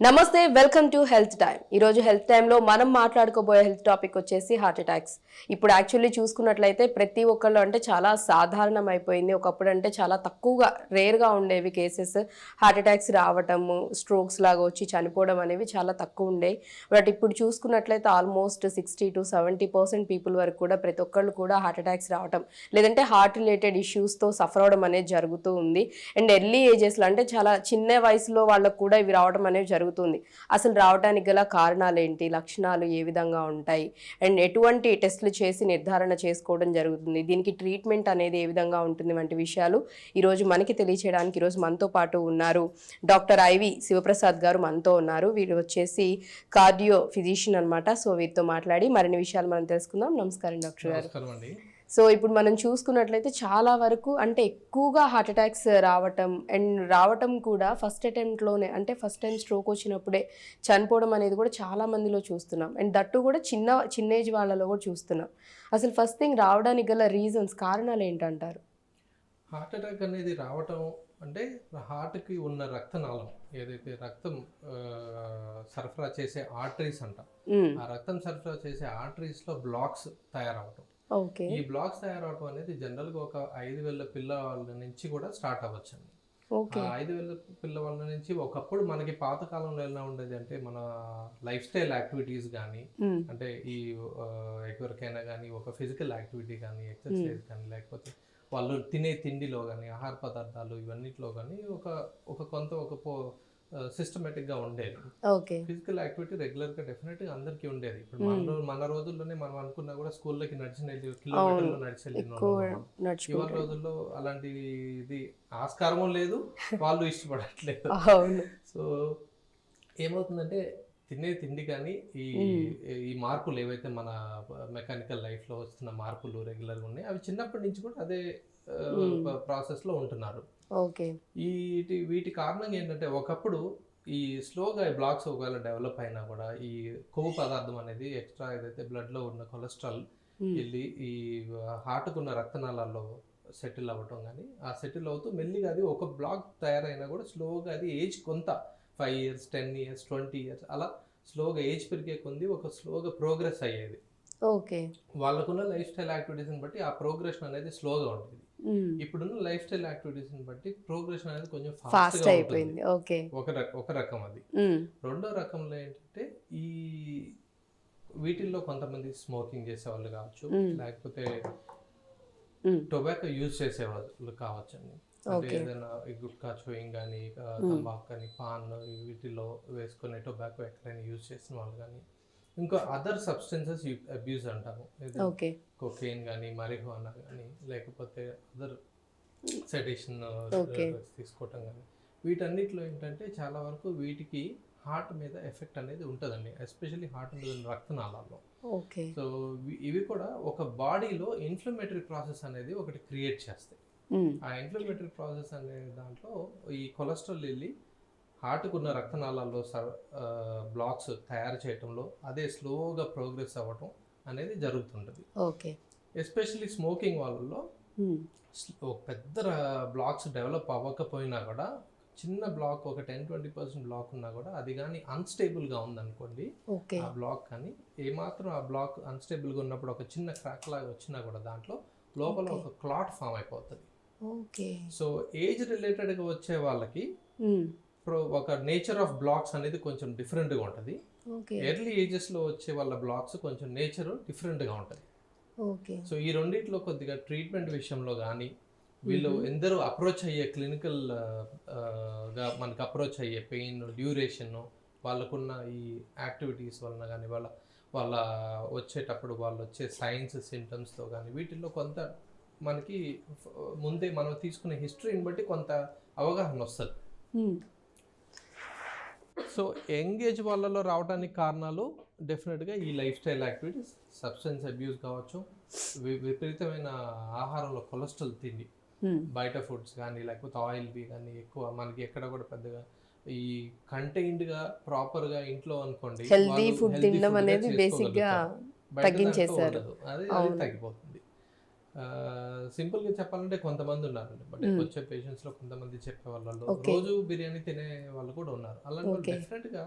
నమస్తే, welcome to health time. ఈరోజు health టైంలో మనం మాట్లాడుకోబోయే హెల్త్ టాపిక్ వచ్చేసి హార్ట్ అటాక్స్. ఇప్పుడు యాక్చువల్లీ చూసుకున్నట్లయితే ప్రతి ఒక్కళ్ళు అంటే చాలా సాధారణం అయిపోయింది. ఒకప్పుడు అంటే చాలా తక్కువగా రేర్గా ఉండేవి కేసెస్. హార్ట్ అటాక్స్ రావటము, స్ట్రోక్స్ లాగా వచ్చి చనిపోవడం అనేవి చాలా తక్కువ ఉండేవి. బట్ ఇప్పుడు చూసుకున్నట్లయితే ఆల్మోస్ట్ 60 to 70% పీపుల్ వరకు కూడా ప్రతి ఒక్కళ్ళు కూడా హార్ట్ అటాక్స్ రావటం, లేదంటే హార్ట్ రిలేటెడ్ ఇష్యూస్తో సఫర్ అవడం అనేది జరుగుతూ ఉంది. అండ్ ఎర్లీ ఏజెస్లో అంటే చాలా చిన్న వయసులో వాళ్ళకు కూడా ఇవి రావడం అనేది జరుగుతుంది. అసలు రావడానికి గల కారణాలు ఏంటి, లక్షణాలు ఏ విధంగా ఉంటాయి, అండ్ ఎటువంటి టెస్టులు చేసి నిర్ధారణ చేసుకోవడం జరుగుతుంది, దీనికి ట్రీట్మెంట్ అనేది ఏ విధంగా ఉంటుంది వంటి విషయాలు ఈరోజు మనకి తెలియచేయడానికి ఈరోజు మనతో పాటు ఉన్నారు డాక్టర్ ఐవి శివప్రసాద్ గారు మనతో ఉన్నారు. వీరు వచ్చేసి కార్డియో ఫిజిషియన్ అనమాట. సో వీరితో మాట్లాడి మరిన్ని విషయాలు మనం తెలుసుకుందాం. నమస్కారం డాక్టర్ గారు. సో ఇప్పుడు మనం చూసుకున్నట్లయితే చాలా వరకు అంటే ఎక్కువగా హార్ట్ అటాక్స్ రావటం కూడా ఫస్ట్ అటెంప్ట్లోనే, అంటే ఫస్ట్ టైం స్ట్రోక్ వచ్చినప్పుడే చనిపోవడం అనేది కూడా చాలా మందిలో చూస్తున్నాం. అండ్ దట్టు కూడా చిన్న ఏజ్ వాళ్ళలో కూడా చూస్తున్నాం. అసలు ఫస్ట్ థింగ్ రావడానికి గల రీజన్స్, కారణాలు ఏంటంటారు? హార్ట్ అటాక్ అనేది రావటం అంటే హార్ట్కి ఉన్న రక్తనాళం, ఏదైతే రక్తం సరఫరా చేసే ఆర్టరీస్ అంటాం, ఆ రక్తం సరఫరా చేసే ఆర్టరీస్లో బ్లాక్స్ తయారవటం. ఈ బ్లాక్స్ తయారవటం అనేది జనరల్గా ఒక 5,000 పిల్లవాళ్ళ నుంచి కూడా స్టార్ట్ అవ్వచ్చండి. 5,000 పిల్లవాళ్ళ నుంచి ఒకప్పుడు మనకి పాతకాలంలో ఎలా ఉండేది అంటే మన లైఫ్ స్టైల్ యాక్టివిటీస్ కానీ, అంటే ఈ ఎవరికైనా కానీ ఒక ఫిజికల్ యాక్టివిటీ కానీ, ఎక్సర్సైజ్ కానీ, లేకపోతే వాళ్ళు తినే తిండిలో కానీ, ఆహార పదార్థాలు ఇవన్నిట్లో కానీ ఒక సిస్టమేటిక్గా ఉండేది. ఫిజికల్ యాక్టివిటీ రెగ్యులర్గా డెఫినెట్గా అందరికీ ఉండేది. ఇప్పుడు మన రోజుల్లోనే మనం అనుకున్నా కూడా స్కూల్లోకి కిలోమీటర్లు నడిచి ఇవాళ రోజుల్లో అలాంటి ఇది ఆస్కారము లేదు, వాళ్ళు ఇష్టపడట్లేదు. సో ఏమవుతుందంటే తినే తిండి కానీ ఈ మార్పులు ఏవైతే మన మెకానికల్ లైఫ్లో వస్తున్న మార్పులు రెగ్యులర్గా ఉన్నాయి, అవి చిన్నప్పటి నుంచి కూడా అదే ప్రాసెస్లో ఉంటున్నారు. వీటి కారణంగా ఏంటంటే ఒకప్పుడు ఈ స్లోగా బ్లాక్స్ ఒకవేళ డెవలప్ అయినా కూడా ఈ కొవ్వు పదార్థం అనేది ఎక్స్ట్రా ఏదైతే బ్లడ్లో ఉన్న కొలెస్ట్రాల్ వెళ్ళి ఈ హార్ట్కున్న రక్తనాళాల్లో సెటిల్ అవ్వటం కానీ, ఆ సెటిల్ అవుతూ మెల్లిగా అది ఒక బ్లాక్ తయారైనా కూడా స్లోగా అది ఏజ్ కొంత 5 years 10 years 20 years అలా స్లోగా ఏజ్ పెరిగే కొంది ఒక స్లోగా ప్రోగ్రెస్ అయ్యేది. వాళ్ళకున్న లైఫ్ స్టైల్ యాక్టివిటీస్ని బట్టి ఆ ప్రోగ్రెషన్ అనేది స్లోగా ఉంటుంది. ఇప్పుడున్న లైఫ్ స్టైల్ యాక్టివిటీస్ని బట్టి ప్రోగ్రెషన్ అనేది కొంచెం ఫాస్ట్ అయిపోయింది. ఒక రకం అది. రెండో రకంలో ఏంటంటే ఈ వీటిల్లో కొంతమంది స్మోకింగ్ చేసేవాళ్ళు కావచ్చు, లేకపోతే టొబాకో యూజ్ చేసేవాళ్ళు కావచ్చు అండి. అంటే ఏదైనా గుట్కా చోయింగ్ కానీ, తంబాకు కానీ, పాన్ వీటిలో వేసుకునే టొబాకో ఎక్కడైనా యూజ్ చేసిన వాళ్ళు కానీ, ఇంకా అదర్ సబ్స్టెన్సెస్ అబ్యూస్ అంటాము, కొకెయిన్ కానీ, marijuana కానీ, లేకపోతే అదర్ సెడేషన్ తీసుకోవటం కానీ, వీటన్నిటిలో ఏంటంటే చాలా వరకు వీటికి హార్ట్ మీద ఎఫెక్ట్ అనేది ఉంటుందండి, ఎస్పెషల్లీ హార్ట్ మీద రక్తనాళాల్లో. సో ఇవి కూడా ఒక బాడీలో ఇన్ఫ్లమేటరీ ప్రాసెస్ అనేది ఒకటి క్రియేట్ చేస్తాయి. ఆ ఇన్ఫ్లమేటరీ ప్రాసెస్ అనే దాంట్లో ఈ కొలెస్ట్రాల్ వెళ్ళి హార్ట్కున్న రక్తనాళాల్లో బ్లాక్స్ తయారు చేయటంలో అదే స్లోగా ప్రోగ్రెస్ అవ్వటం అనేది జరుగుతుంటుంది. ఎస్పెషల్లీ స్మోకింగ్ వాళ్ళలో ఒక పెద్ద బ్లాక్స్ డెవలప్ అవ్వకపోయినా కూడా చిన్న బ్లాక్ ఒక 10-20% బ్లాక్ ఉన్నా కూడా అది కానీ అన్స్టేబుల్గా ఉందనుకోండి, ఆ బ్లాక్ కానీ ఏమాత్రం ఆ బ్లాక్ అన్స్టేబుల్గా ఉన్నప్పుడు ఒక చిన్న క్రాక్ లాగా వచ్చినా కూడా దాంట్లో లోపల ఒక క్లాట్ ఫామ్ అయిపోతుంది. సో ఏజ్ రిలేటెడ్గా వచ్చే వాళ్ళకి ఒక నేచర్ ఆఫ్ బ్లాక్స్ అనేది కొంచెం డిఫరెంట్గా ఉంటుంది. ఎర్లీ ఏజెస్లో వచ్చే వాళ్ళ బ్లాక్స్ కొంచెం నేచర్ డిఫరెంట్గా ఉంటుంది. సో ఈ రెండిట్లో కొద్దిగా ట్రీట్మెంట్ విషయంలో కానీ, వీళ్ళు ఎందరో అప్రోచ్ అయ్యే క్లినికల్గా మనకు అప్రోచ్ అయ్యే పెయిన్ డ్యూరేషన్, వాళ్ళకున్న ఈ యాక్టివిటీస్ వలన కానీ, వాళ్ళ వచ్చేటప్పుడు వాళ్ళు వచ్చే సైన్స్ సింటమ్స్తో కానీ, వీటిల్లో కొంత మనకి ముందే మనం తీసుకునే హిస్టరీని బట్టి కొంత అవగాహన వస్తుంది. సో యంగ్ ఏజ్ వాళ్ళలో రావడానికి కారణాలు డెఫినెట్గా ఈ life style activities, substance abuse కావచ్చు, విపరీతమైన ఆహారంలో కొలెస్ట్రాల్ తిండి, బయట ఫుడ్స్ కానీ, లేకపోతే ఆయిల్వి కానీ ఎక్కువ మనకి ఎక్కడ కూడా పెద్దగా ఈ కంటైన్డ్గా ప్రాపర్గా ఇంట్లో అనుకోండి హెల్దీ ఫుడ్ తినడం అనేది బేసిక్గా తగ్గించేశారు, అది తగ్గిపోతుంది. సింపుల్ గా చెప్పాలంటే కొంతమంది ఉన్నారండి, బట్ వచ్చే పేషెంట్స్ లో కొంతమంది చెప్పే వాళ్ళలో రోజు బిర్యానీ తినే వాళ్ళు కూడా ఉన్నారు. అలాంటి వాళ్ళు డెఫినెట్ గా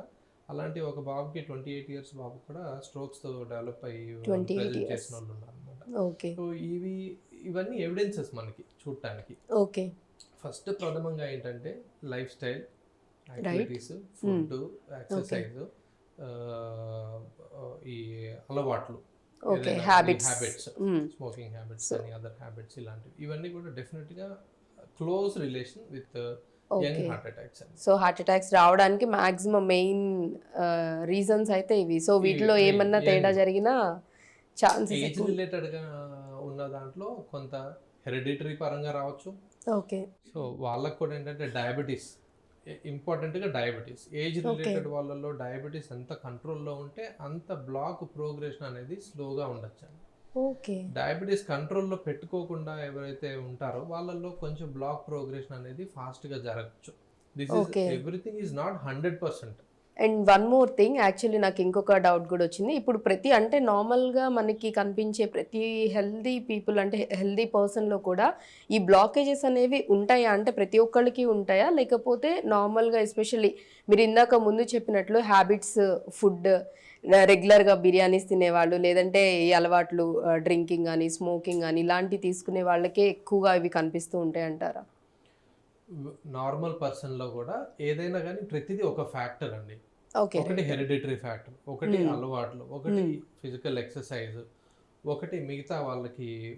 అలాంటి ఒక బాబుకి 28 ఇయర్స్ బాబు కూడా స్ట్రోక్స్ తో డెవలప్ అయ్యి ప్రెజెంట్ చేసిన వాళ్ళు ఉన్నారు అనమాట. సో ఇవన్నీ ఎవిడెన్సెస్ మనకి చూడటానికి. ఫస్ట్ ప్రథమంగా ఏంటంటే life style, activities, food, exercise, ఈ అలవాట్లు, హ్యాబిట్స్, స్మోకింగ్ హ్యాబిట్స్ అని అదర్ హ్యాబిట్స్, ఇలాంటివి ఇవన్నీ కూడా డెఫినెట్ గా close relation with young heart attacks. So heart attacks రావడానికి మాక్సిమం మెయిన్ రీజన్స్ అయితే ఇవి. సో వీటిలో ఏమన్నా తేడా జరిగినా ఛాన్సెస్ ఏజ్ రిలేటెడ్ గా ఉన్న దాంట్లో కొంత హెరిడిటరీ పరంగా రావచ్చు. సో వాళ్ళకు కూడా ఏంటంటే డయాబెటీస్ ఇంపార్టెంట్గా, డయాబెటీస్ ఏజ్ రిలేటెడ్ వాళ్ళలో డయాబెటీస్ ఎంత కంట్రోల్లో ఉంటే అంత బ్లాక్ ప్రోగ్రెషన్ అనేది స్లోగా ఉండొచ్చు. డయాబెటీస్ కంట్రోల్లో పెట్టుకోకుండా ఎవరైతే ఉంటారో వాళ్ళల్లో కొంచెం బ్లాక్ ప్రోగ్రెషన్ అనేది ఫాస్ట్గా జరగచ్చు. This is everything is not 100%. And one more thing, actually నాకు ఇంకొక డౌట్ కూడా వచ్చింది. ఇప్పుడు అంటే నార్మల్గా మనకి కనిపించే ప్రతి హెల్దీ పీపుల్ అంటే హెల్దీ పర్సన్లో కూడా ఈ బ్లాకేజెస్ అనేవి ఉంటాయా? అంటే ప్రతి ఒక్కరికి ఉంటాయా, లేకపోతే నార్మల్గా ఎస్పెషల్లీ మీరు ఇందాక ముందు చెప్పినట్లు హ్యాబిట్స్, ఫుడ్, రెగ్యులర్గా బిర్యానీస్ తినేవాళ్ళు, లేదంటే ఈ అలవాట్లు డ్రింకింగ్ కానీ స్మోకింగ్ కానీ ఇలాంటివి తీసుకునే వాళ్ళకే ఎక్కువగా ఇవి కనిపిస్తూ ఉంటాయి అంటారా? నార్మల్ పర్సన్లో కూడా ఏదైనా కానీ ప్రతిదీ ఒక ఫ్యాక్టర్ అండి. ఒకటి హెరిడిటరీ ఫ్యాక్టర్, ఒకటి అలవాట్లు, ఒకటి ఫిజికల్ ఎక్సర్సైజ్, ఒకటి మిగతా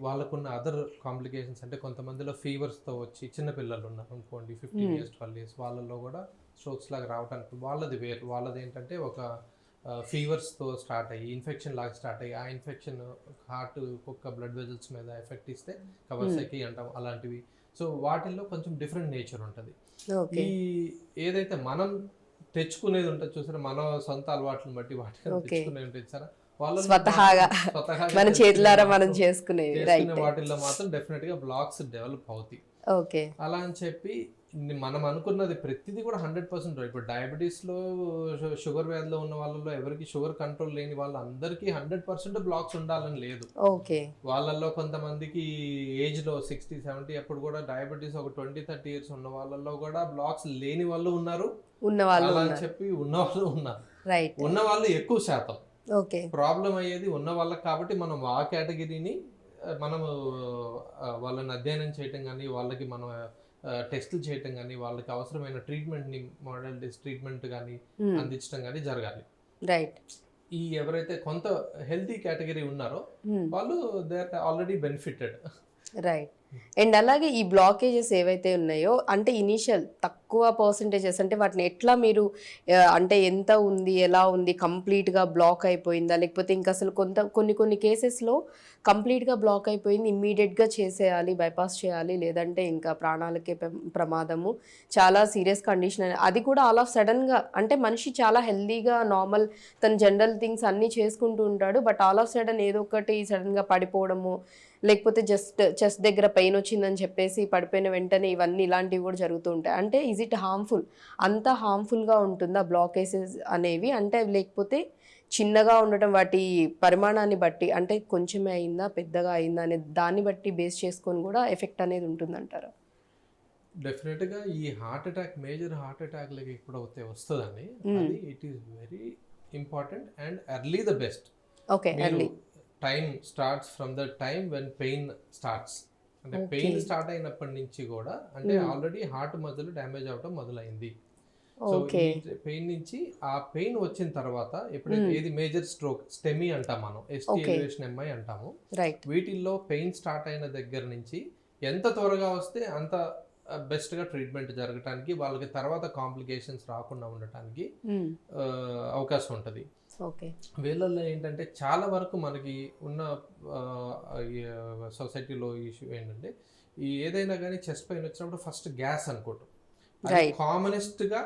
వాళ్ళకున్న అదర్ కాంప్లికేషన్స్. అంటే కొంతమందిలో ఫీవర్స్తో వచ్చి చిన్నపిల్లలు ఉన్నారు అనుకోండి, 15 years 12 years, వాళ్ళల్లో కూడా స్ట్రోక్స్ లాగా రావడానికి వాళ్ళది వేరు. వాళ్ళది ఏంటంటే ఒక ఫీవర్స్తో స్టార్ట్ అయ్యి ఇన్ఫెక్షన్ లాగా స్టార్ట్ అయ్యి ఆ ఇన్ఫెక్షన్ హార్ట్ ఒక్క బ్లడ్ వెజల్స్ మీద ఎఫెక్ట్ ఇస్తే కవర్సెకి అంటాం, అలాంటివి. సో వాటిల్లో కొంచెం డిఫరెంట్ నేచర్ ఉంటుంది. ఈ ఏదైతే మనం తెచ్చుకునేది ఉంటుంది చూసారా, మన సొంత అలవాట్లను బట్టి వాటిని తెచ్చుకునేది ఉంటుంది సార్, వాళ్ళ స్వతహాగా మన చేతులారా మనం చేసుకునే వాటిల్లో మాత్రం డెఫినెట్ గా బ్లాక్స్ డెవలప్ అవుతాయి. అలా అని చెప్పి మనం అనుకున్నది ప్రతిదీ కూడా 100%. ఇప్పుడు డయాబెటీస్ లో షుగర్ వ్యాధిలో ఉన్న వాళ్ళలో ఎవరికి షుగర్ కంట్రోల్ లేని వాళ్ళందరికీ 100% బ్లాక్స్ ఉండాలని లేదు. వాళ్ళల్లో కొంతమందికి ఏజ్ లో 60-70 అప్పుడు కూడా డయాబెటీస్ ఒక 20-30 years ఉన్న వాళ్ళలో కూడా బ్లాక్స్ లేని వాళ్ళు ఉన్నారు, అలా అని చెప్పి ఉన్నవాళ్ళు ఉన్నారు. ఉన్న వాళ్ళు ఎక్కువ శాతం. ప్రాబ్లం అయ్యేది ఉన్న వాళ్ళకి, కాబట్టి మనం ఆ కేటగిరీని మనము వాళ్ళని అధ్యయనం చేయటం కానీ, వాళ్ళకి మనం టెస్టులు చేయటం కానీ, వాళ్ళకి అవసరమైన ట్రీట్మెంట్ని మోడలిటీస్ ట్రీట్మెంట్ కానీ అందించడం కానీ జరగాలి. ఈ ఎవరైతే కొంత హెల్తీ కేటగిరీ ఉన్నారో వాళ్ళు they are already benefited. And అలాగే ఈ బ్లాకేజెస్ ఏవైతే ఉన్నాయో అంటే ఇనీషియల్ తక్కువ పర్సంటేజెస్, అంటే వాటిని ఎట్లా మీరు అంటే ఎంత ఉంది, ఎలా ఉంది, కంప్లీట్గా బ్లాక్ అయిపోయిందా, లేకపోతే ఇంకా అసలు కొన్ని కేసెస్లో కంప్లీట్గా బ్లాక్ అయిపోయింది, ఇమ్మీడియట్గా చేసేయాలి, బైపాస్ చేయాలి, లేదంటే ఇంకా ప్రాణాలకే ప్రమాదము, చాలా సీరియస్ కండిషన్, అది కూడా ఆల్ ఆఫ్ సడన్గా. అంటే మనిషి చాలా హెల్దీగా నార్మల్ తన జనరల్ థింగ్స్ అన్నీ చేసుకుంటూ ఉంటాడు, బట్ ఆల్ ఆఫ్ సడన్ ఏదో ఒకటి సడన్గా పడిపోవడము, లేకపోతే చెస్ట్ దగ్గర పెయిన్ వచ్చిందని చెప్పేసి పడిపోయిన వెంటనే ఇవన్నీ ఇలాంటివి కూడా జరుగుతూ ఉంటాయి. అంటే ఈజ్ ఇట్ హార్మ్ఫుల్? అంత హార్మ్ఫుల్గా ఉంటుందా బ్లాకేజెస్ అనేవి? అంటే లేకపోతే చిన్నగా ఉండటం వాటి పరిమాణాన్ని బట్టి, అంటే కొంచెమే అయిందా పెద్దగా అయిందా అనే దాన్ని బట్టి బేస్ చేసుకొని కూడా ఎఫెక్ట్ అనేది ఉంటుందంటారా? డెఫినెట్గా ఈ హార్ట్ అటాక్, మేజర్ హార్ట్ అటాక్లకి ఇప్పుడు అయితే వస్తుందండి, అది it is very important and early the best. Early time starts from the time when pain starts. అంటే పెయిన్ స్టార్ట్ అయినప్పటి నుంచి కూడా, అంటే ఆల్రెడీ హార్ట్ మధ్యలో డ్యామేజ్ అవడం మొదలైంది. సో పెయిన్ నుంచి ఆ పెయిన్ వచ్చిన తర్వాత ఎప్పుడైతే ఏది మేజర్ స్ట్రోక్, స్టెమీ అంటాం మనం, ST ఎలివేషన్ MI అంటాము, వీటిల్లో పెయిన్ స్టార్ట్ అయిన దగ్గర నుంచి ఎంత త్వరగా వస్తే అంత బెస్ట్ గా ట్రీట్మెంట్ జరగటానికి, వాళ్ళకి తర్వాత కాంప్లికేషన్స్ రాకుండా ఉండటానికి అవకాశం ఉంటుంది. వీళ్ళల్లో ఏంటంటే చాలా వరకు మనకి ఉన్న సొసైటీలో ఇష్యూ ఏంటంటే, ఈ ఏదైనా కానీ చెస్ట్ పెయిన్ వచ్చినప్పుడు ఫస్ట్ గ్యాస్ అనుకోవటం, కామనెస్ట్ గా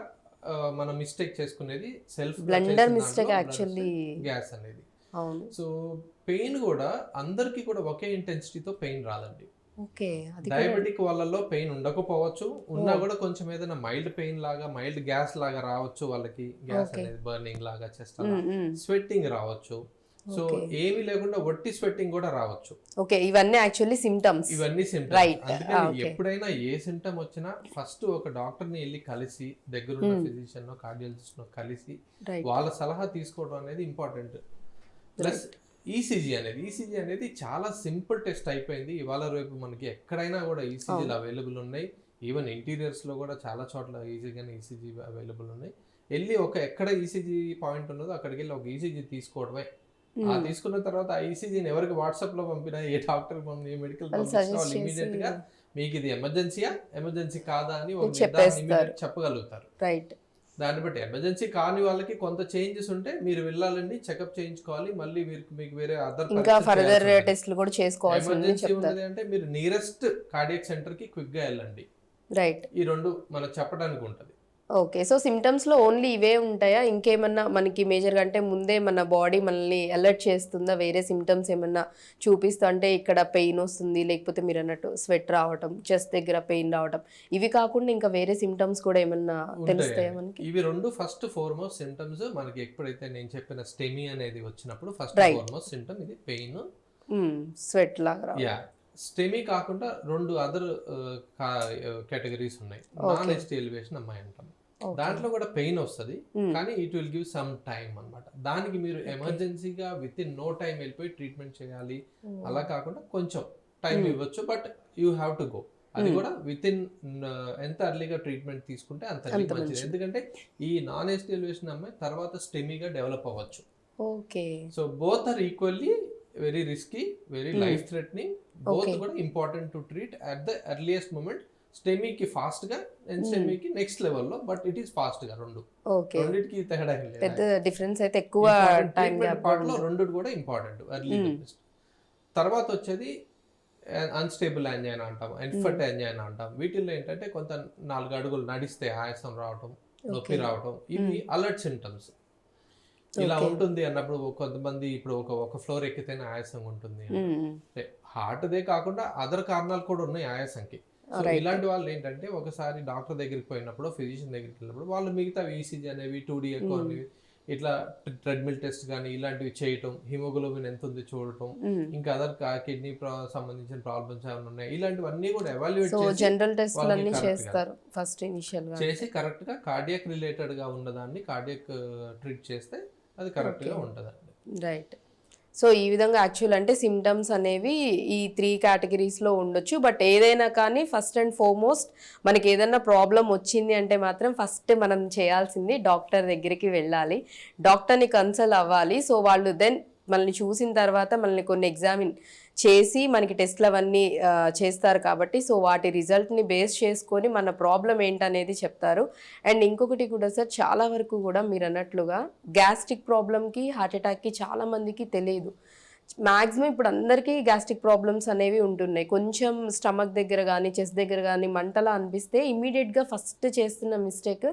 మనం మిస్టేక్ చేసుకునేది self blunder mistake actually gas అనేది. సో పెయిన్ కూడా అందరికీ కూడా ఒకే ఇంటెన్సిటీతో పెయిన్ రాదండి. డయాబెటిక్ వాళ్ళలో పెయిన్ ఉండకపోవచ్చు, ఉన్నా కూడా కొంచెం ఏదైనా మైల్డ్ పెయిన్ లాగా, మైల్డ్ గ్యాస్ లాగా రావచ్చు వాళ్ళకి, గ్యాస్ అనేది బర్నింగ్ లాగా, చెస్ట్ స్వెట్టింగ్ రావచ్చు. సో ఏమీ లేకుండా ఒట్టి స్వెట్టింగ్ కూడా రావచ్చు. ఓకే, ఇవన్నీ యాక్చువల్లీ సిమ్టమ్స్. ఇవన్నీ సిమ్టమ్స్. అందుకని ఎప్పుడైనా ఏ సిమ్టమ్ వచ్చినా ఫస్ట్ ఒక డాక్టర్ ని వెళ్ళి కలిసి, దగ్గరున్న ఫిజిషియన్ కార్డియాలజిస్ట్ కలిసి వాళ్ళ సలహా తీసుకోవడం అనేది ఇంపార్టెంట్. ప్లస్ ఈసీజీ అనేది చాలా సింపుల్ టెస్ట్ అయిపోయింది. ఇవాళ రేపు మనకి ఎక్కడైనా కూడా ఈసీజీలు అవైలబుల్ ఉన్నాయి. ఈవెన్ ఇంటీరియర్స్ లో కూడా చాలా చోట్ల ఈజీగానే ఈసీజీ అవైలబుల్ ఉన్నాయి. వెళ్ళి ఎక్కడ ఈసీజీ పాయింట్ ఉన్నదో అక్కడికి వెళ్ళి ఒక ఈసీజీ తీసుకోవడమే. ఆ తీసుకున్న తర్వాత ఆ ఈసీజీని ఎవరికి వాట్సాప్ లో పంపినా, ఏ డాక్టర్ ఏ మెడికల్ పంపించినా వాళ్ళు ఇమీడియట్ గా మీకు ఇది ఎమర్జెన్సీ కాదా అని చెప్పగలుగుతారు. రైట్. దాన్ని బట్టి ఎమర్జెన్సీ కాని వాళ్ళకి కొంత చేంజెస్ ఉంటే మీరు వెళ్ళాలండి, చెకప్ చేయించుకోవాలి. మళ్ళీ మీకు వేరే ఫర్దర్ టెస్ట్లు కూడా చేసుకోవాలి. ఎమర్జెన్సీ ఉన్నది అంటే మీరు నియరెస్ట్ కార్డియాక్ సెంటర్ కి క్విక్ గా వెళ్ళండి. రైట్. ఈ రెండు మనకు చెప్పడానికి ఉంటది. ఓకే, సో సిమ్టమ్స్ లో ఓన్లీ ఇవే ఉంటాయా? ఇంకేమన్నా మనకి మేజర్ గా అంటే ముందే మన బాడీ మనల్ని అలర్ట్ చేస్తుందా? వేరే సిమ్టమ్స్ ఏమన్నా చూపిస్తా అంటే ఇక్కడ పెయిన్ వస్తుంది, లేకపోతే మీరు అన్నట్టు స్వెట్ రావటం, చెస్ట్ దగ్గర పెయిన్ రావటం, ఇవి కాకుండా ఇంకా వేరే సిమ్టమ్స్ కూడా ఏమన్నా తెలుస్తాయా మనకి? ఇవి రెండు ఫస్ట్ ఫార్మోస్ట్ సిమ్టమ్స్ మనకి. ఎప్పుడైతే నేను చెప్పిన స్టెమీ అనేది వచ్చినప్పుడు ఫస్ట్ ఫార్మోస్ట్ సిమ్టమ్ ఇది పెయిన్, స్వెట్ లాగా. స్టెమీ కాకుండా రెండు అదర్ కేటగిరీస్ ఉన్నాయి. నాన్ ఎస్టీ ఎలివేషన్ అమ్మాయి అంటాం. దాంట్లో కూడా పెయిన్ వస్తుంది, కానీ it will give some time అన్నమాట. దానికి మీరు ఎమర్జెన్సీగా విత్ ఇన్ నో టైం వెళ్ళిపోయి ట్రీట్మెంట్ చేయాలి అలా కాకుండా కొంచెం టైం ఇవ్వచ్చు, but you have to go. అది కూడా విత్ ఇన్ ఎంత అర్లీగా ట్రీట్మెంట్ తీసుకుంటే అంత మంచిది. ఎందుకంటే ఈ నాన్ ఎస్టీ ఎలివేషన్ అమ్మాయి తర్వాత స్టెమీగా డెవలప్ అవ్వచ్చు. Okay, so both are equally very risky, very life threatening. Both కూడా important to treat at the earliest moment. స్టెమీకి ఫాస్ట్ గా అండ్ స్టెమీకి నెక్స్ట్ లెవెల్ లో, బట్ ఇట్ ఈస్ ఫాస్ట్ గా. రెండింటికి తేడా పెద్ద డిఫరెన్స్ అయితే ఎక్కువ టైం గ్యాప్ పార్ట్ లో రెండు కూడా ఇంపార్టెంట్. ఎర్లీ తర్వాత వచ్చేది అన్స్టేబుల్ యాంజైనా అంటాం, ఎన్ఫర్ట్ యాంజైనా అంటాం. వీటిల్లో ఏంటంటే కొంత 4 అడుగులు నడిస్తే ఆయాసం రావటం, నొప్పి రావటం, ఇవి అలర్ట్ సింటమ్స్. ఇలా ఉంటుంది అన్నప్పుడు కొంతమంది ఇప్పుడు ఒక ఫ్లోర్ ఎక్కితేనే ఆయాసం ఉంటుంది. హార్ట్దే కాకుండా అదర్ కారణాలు కూడా ఉన్నాయి ఆయాసంకి. సో ఇలాంటి వాళ్ళు ఏంటంటే ఒకసారి డాక్టర్ దగ్గరికి పోయినప్పుడు, ఫిజిషియన్ దగ్గరికి వెళ్ళినప్పుడు వాళ్ళు మిగతా ఈసీజీ అనేవి, 2D ఎకో అనేవి, ఇట్లా ట్రెడ్మిల్ టెస్ట్ కానీ ఇలాంటివి చేయటం, హిమోగ్లోబిన్ ఎంత ఉంది చూడటం, ఇంకా అదర్ కిడ్నీ సంబంధించిన ప్రాబ్లమ్స్ ఏమైనా ఉన్నాయి, ఇలాంటివన్నీ కూడా ఎవాల్యుయేట్ చేసి కరెక్ట్ గా కార్డియాక్ రిలేటెడ్ గా ఉన్నదాన్ని కార్డియాక్ ట్రీట్ చేస్తే అది కరెక్ట్ గా ఉంటదండి. రైట్. సో ఈ విధంగా యాక్చువల్ అంటే సిమ్టమ్స్ అనేవి ఈ 3 కేటగిరీస్లో ఉండొచ్చు. బట్ ఏదైనా కానీ ఫస్ట్ అండ్ ఫార్మోస్ట్ మనకి ఏదైనా ప్రాబ్లం వచ్చింది అంటే మాత్రం ఫస్ట్ మనం చేయాల్సింది డాక్టర్ దగ్గరికి వెళ్ళాలి, డాక్టర్ని కన్సల్ట్ అవ్వాలి. సో వాళ్ళు దెన్ మనల్ని చూసిన తర్వాత మనల్ని కొన్ని ఎగ్జామిన్ చేసి మనకి టెస్ట్లు అవన్నీ చేస్తారు కాబట్టి, సో వాటి రిజల్ట్ని బేస్ చేసుకొని మన ప్రాబ్లం ఏంటనేది చెప్తారు. అండ్ ఇంకొకటి కూడా సార్, చాలా వరకు కూడా మీరు అన్నట్లుగా గ్యాస్ట్రిక్ ప్రాబ్లంకి, హార్ట్ అటాక్కి చాలా మందికి తెలియదు. మ్యాక్సిమం ఇప్పుడు అందరికీ గ్యాస్ట్రిక్ ప్రాబ్లమ్స్ అనేవి ఉంటున్నాయి. కొంచెం స్టమక్ దగ్గర కానీ చెస్ట్ దగ్గర కానీ మంటలా అనిపిస్తే ఇమీడియట్గా ఫస్ట్ చేస్తున్న మిస్టేక్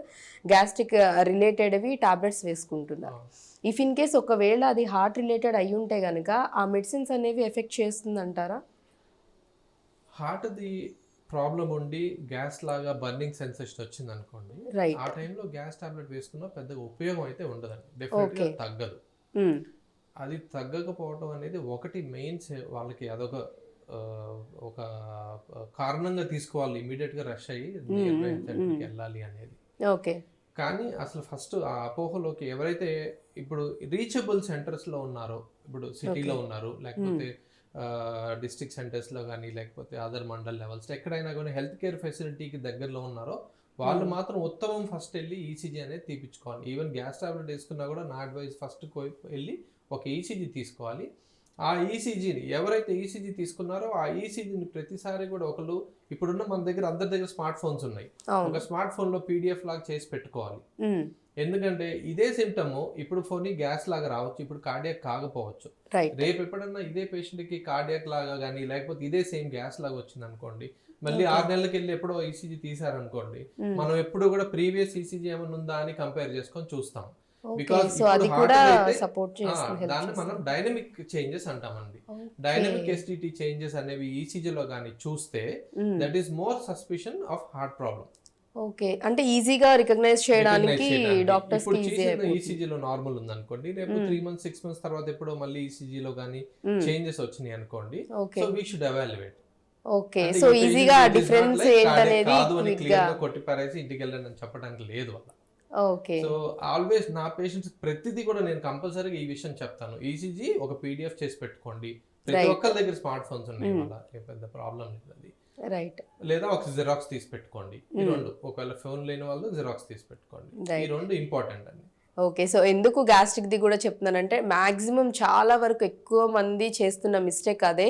గ్యాస్ట్రిక్ రిలేటెడ్వి టాబ్లెట్స్ వేసుకుంటున్నారు. ఇఫ్ ఇన్ కేస్ ఒకవేళ అది హార్ట్ రిలేటెడ్ అయి ఉంటే కనుక ఆ మెడిసిన్స్ అనేవి ఎఫెక్ట్ చేస్తుంది అంటారా? హార్ట్ది ప్రాబ్లం ఉండి గ్యాస్ లాగా బర్నింగ్ సెన్సేషన్ వచ్చింది అనుకోండి, ఆ టైంలో గ్యాస్ టాబ్లెట్ వేసుకున్నా పెద్దగా ఉపయోగం అయితే ఉండదండి. డెఫినెట్గా తగ్గదు. అది తగ్గకపోవడం అనేది ఒకటి మెయిన్ వాళ్ళకి అదొక ఒక కారణంగా తీసుకోవాలి, ఇమీడియట్ గా రష్ అయ్యి వెళ్ళాలి అనేది. ఓకే. కానీ అసలు ఫస్ట్ ఆ అపోహలోకి ఎవరైతే ఇప్పుడు రీచబుల్ సెంటర్స్ లో ఉన్నారో, ఇప్పుడు సిటీలో ఉన్నారు, లేకపోతే డిస్ట్రిక్ట్ సెంటర్స్ లో కానీ, లేకపోతే అదర్ మండల్ లెవెల్స్ ఎక్కడైనా కానీ హెల్త్ కేర్ ఫెసిలిటీకి దగ్గరలో ఉన్నారో వాళ్ళు మాత్రం ఉత్తమం ఫస్ట్ వెళ్ళి ఈసీజీ అనేది తీపించుకోవాలి. ఈవెన్ గ్యాస్ టాబ్లెట్ వేసుకున్నా కూడా నా అడ్వైస్ ఫస్ట్ వెళ్ళి ఒక ఈసీజీ తీసుకోవాలి. ఆ ఈసీజీని ఎవరైతే ఈసీజీ తీసుకున్నారో ఆ ఈసీజీని ప్రతిసారి కూడా ఒకళ్ళు, ఇప్పుడున్న మన దగ్గర అందరి దగ్గర స్మార్ట్ ఫోన్స్ ఉన్నాయి, ఒక స్మార్ట్ ఫోన్ లో పీడిఎఫ్ లాగా చేసి పెట్టుకోవాలి. ఎందుకంటే ఇదే సిమ్టమ్ ఇప్పుడు ఫోన్ గ్యాస్ లాగా రావచ్చు, ఇప్పుడు కార్డియాక్ కాకపోవచ్చు. రేపు ఎప్పుడన్నా ఇదే పేషెంట్ కి కార్డియాక్ లాగా కానీ లేకపోతే ఇదే సేమ్ గ్యాస్ లాగా వచ్చింది అనుకోండి, మళ్ళీ 6 నెలలకి వెళ్ళి ఎప్పుడో ఈసీజీ తీసారనుకోండి, మనం ఎప్పుడు కూడా ప్రీవియస్ ఈసీజీ ఏమైనా ఉందా అని కంపేర్ చేసుకొని చూస్తాం. బికాస్ దాన్ని మనం డైనమిక్ చేంజెస్ అంటామండి. డైనమిక్ ఎస్టిటి చేంజెస్ అనేవి ఈసీజీలో కానీ చూస్తే that is more suspicion of heart problem. Okay. అంటే ఈజీగా రికగ్నైజ్ చేయడానికి డాక్టర్స్ ఇప్పుడు కి ఈజీ చేసిన అయిపోతుంది. ఈసీజీలో నార్మల్ ఉందనుకోండి, రేపు 3 మంత్స్ 6 మంత్స్ తర్వాత ఎప్పుడో మళ్ళీ ఈసీజీలో కానీ చేంజెస్ వచ్చినాయి అనుకోండి, okay. So we should evaluate. Okay. అంటే సో ఈ ఈజీగా పేషెంట్ డిఫరెన్స్ ఏంటనేది కాదు అని క్విక్‌గా. క్లియర్ గా కొట్టి పారేసి ఇంటికి వెళ్ళండి అని చెప్పడానికి లేదు వల్ల. ఓకే. సో ఆల్వేస్ నా పేషెంట్స్ ప్రతిదీ కూడా నేను కంపల్సరీగా ఈ విషయం చెప్తాను. ఈసీజీ ఒక పీడిఎఫ్ చేసి పెట్టుకోండి. ప్రతి ఒక్కరి దగ్గర స్మార్ట్ ఫోన్స్ ఉన్నాయి వల్ల పెద్ద ప్రాబ్లం లేదు అది. రైట్. లేదా ఒక జిరాక్స్ తీసి పెట్టుకోండి. ఈ రెండు, ఒకవేళ ఫోన్ లేని వాళ్ళు జిరాక్స్ తీసి పెట్టుకోండి. ఈ రెండు ఇంపార్టెంట్ అండి. ఓకే. సో ఎందుకు గ్యాస్ట్రిక్ది కూడా చెప్తున్నానంటే మ్యాక్సిమం చాలా వరకు ఎక్కువ మంది చేస్తున్న మిస్టేక్ అదే.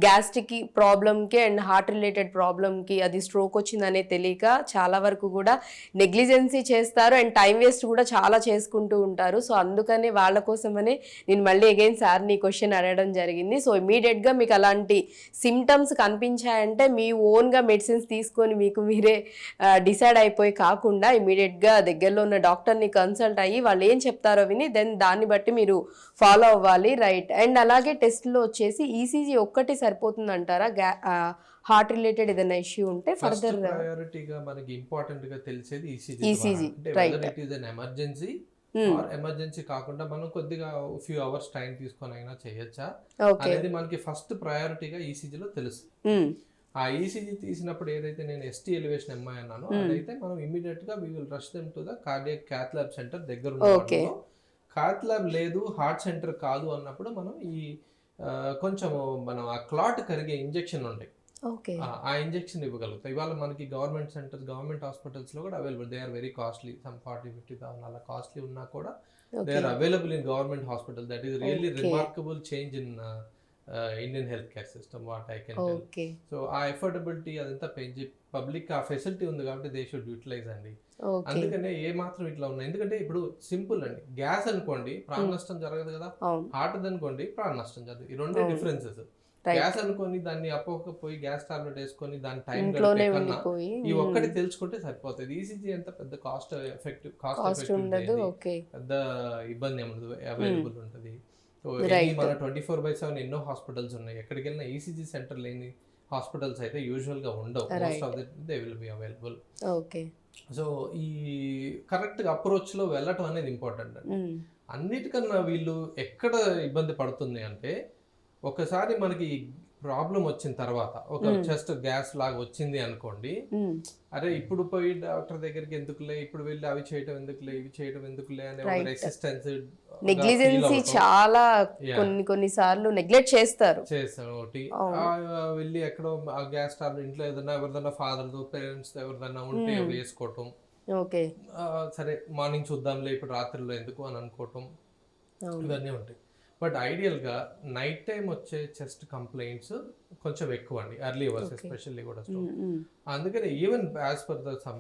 గ్యాస్ట్రిక్ ప్రాబ్లమ్కి అండ్ హార్ట్ రిలేటెడ్ ప్రాబ్లమ్కి అది స్ట్రోక్ వచ్చిందనే తెలియక చాలా వరకు కూడా నెగ్లిజెన్సీ చేస్తారు అండ్ టైం వేస్ట్ కూడా చాలా చేసుకుంటూ ఉంటారు. సో అందుకని వాళ్ళ కోసమనే నేను మళ్ళీ అగైన్ సార్ని ఈ క్వశ్చన్ అడగడం జరిగింది. సో ఇమీడియట్గా మీకు అలాంటి సిమ్టమ్స్ కనిపించాయంటే మీ ఓన్గా మెడిసిన్స్ తీసుకొని మీకు మీరే డిసైడ్ అయిపోయి కాకుండా ఇమీడియట్గా దగ్గరలో ఉన్న డాక్టర్ని కన్సల్ట్ అయ్యి వాళ్ళు ఏం చెప్తారో విని దెన్ దాన్ని బట్టి మీరు ఫాలో అవ్వాలి. రైట్. అండ్ అలాగే టెస్ట్లో వచ్చేసి ఈసీజీ ఒక్కటి సరిపోతుంది అంటారా? హార్ట్ రిలేటెడ్ ఏదైనా ఇష్యూ ఉంటే ఫర్దర్ ప్రయారిటీగా మనకి ఇంపార్టెంట్ గా తెలిసేది ECG. Whether it is an emergency or emergency కాకుండా మనం కొద్దిగా ఫ్యూ అవర్స్ టైం తీసుకొని అయినా చేయొచ్చా అనేది మనకి ఫస్ట్ ప్రయారిటీగా ఈసీజీలో తెలుసు. ఆ ఈసీజీ తీసినప్పుడు ఏదైతే నేను ఎస్టీ ఎలివేషన్ ఎంఐ అన్నానో అదైతే మనం ఇమీడియట్ గా we will rush them to the cardiac cath lab centre దగ్గర ఉన్న. క్యాత్ ల్యాబ్ లేదు, హార్ట్ సెంటర్ కాదు అన్నప్పుడు మనం ఈ కొంచెం మనం ఆ క్లాట్ కరిగే ఇంజెక్షన్ ఉంటాయి, ఆ ఇంజెక్షన్ ఇవ్వగలుగుతాయి. ఇవాళ మనకి గవర్నమెంట్ సెంటర్స్, గవర్నమెంట్ హాస్పిటల్స్ లో కూడా available. They are very costly, some 40,000-50,000 అలా కాస్ట్లీ ఉన్నా కూడా they are available in government hospital. That is really remarkable change in Indian health care system, what I can tell. So uh affordability అదంతా పెంచి public ఆ facility ఉంది కాబట్టి they should utilise అండి. అందుకనే ఏ మాత్రం ఇట్లా ఉన్నాయి. ఎందుకంటే ఇప్పుడు సింపుల్ అండి, గ్యాస్ అనుకోండి ప్రాణ నష్టం జరగదు కదా, హార్ట్ అనుకోండి ప్రాణ నష్టం జరగదు. ఈ రెండే డిఫరెన్సెస్. గ్యాస్ అనుకొని దాన్ని అపోకపోయి గ్యాస్ టాబ్లెట్ వేసుకొని దాని టైం కన్నా ఈ ఒక్కటి తెలుసుకుంటే సరిపోతుంది. ఈసీజీ ఎంత పెద్ద కాస్ట్ ఎఫెక్టివ్ పెద్ద ఇబ్బంది ఏముండదు, అవైలబుల్ ఉంటుంది. సో మన 24/7 ఎన్నో హాస్పిటల్స్ ఉన్నాయి. ఎక్కడికి వెళ్ళినా ఈసీజీ సెంటర్ లేని హాస్పిటల్స్ అయితే యూజువల్ గా ఉండవు. Most of they will be available. So ఈ కరెక్ట్ అప్రోచ్ లో వెళ్ళటం అనేది ఇంపార్టెంట్ అండి. అన్నిటికన్నా వీళ్ళు ఎక్కడ ఇబ్బంది పడుతుంది అంటే, ఒకసారి మనకి ప్రాబ్లం వచ్చిన తర్వాత ఒక చెస్ట్ గ్యాస్ లాగా వచ్చింది అనుకోండి, అరే ఇప్పుడు పోయి డాక్టర్ దగ్గరికి ఎందుకులే, ఇప్పుడు వెళ్ళి అవి చేయటం ఎందుకులే, ఇవి చేయటం ఎందుకులే అనే ఒక రెసిస్టెన్స్, నెగ్లిజెన్సీ చాలా కొన్ని సార్లు నెగ్లెక్ట్ చేస్తారు. ఒకటి వెళ్ళి ఎక్కడో ఆ గ్యాస్ టాబ్లెట్ ఇంట్లో ఏదైనా ఎవరిదైనా ఫాదర్ పేరెంట్స్ ఎవరిదైనా ఉంటే వేసుకోవటం, సరే మార్నింగ్ చూద్దాంలే ఇప్పుడు రాత్రిలో ఎందుకు అని అనుకోవటం, ఇవన్నీ ఉంటాయి. బట్ ఐడియల్గా నైట్ టైం వచ్చే చెస్ట్ కంప్లైంట్స్ కొంచెం ఎక్కువ అండి, ఎర్లీ అవర్స్ ఎస్పెషల్లీ కూడా స్ట్రోక్. అందుకని even as per the sum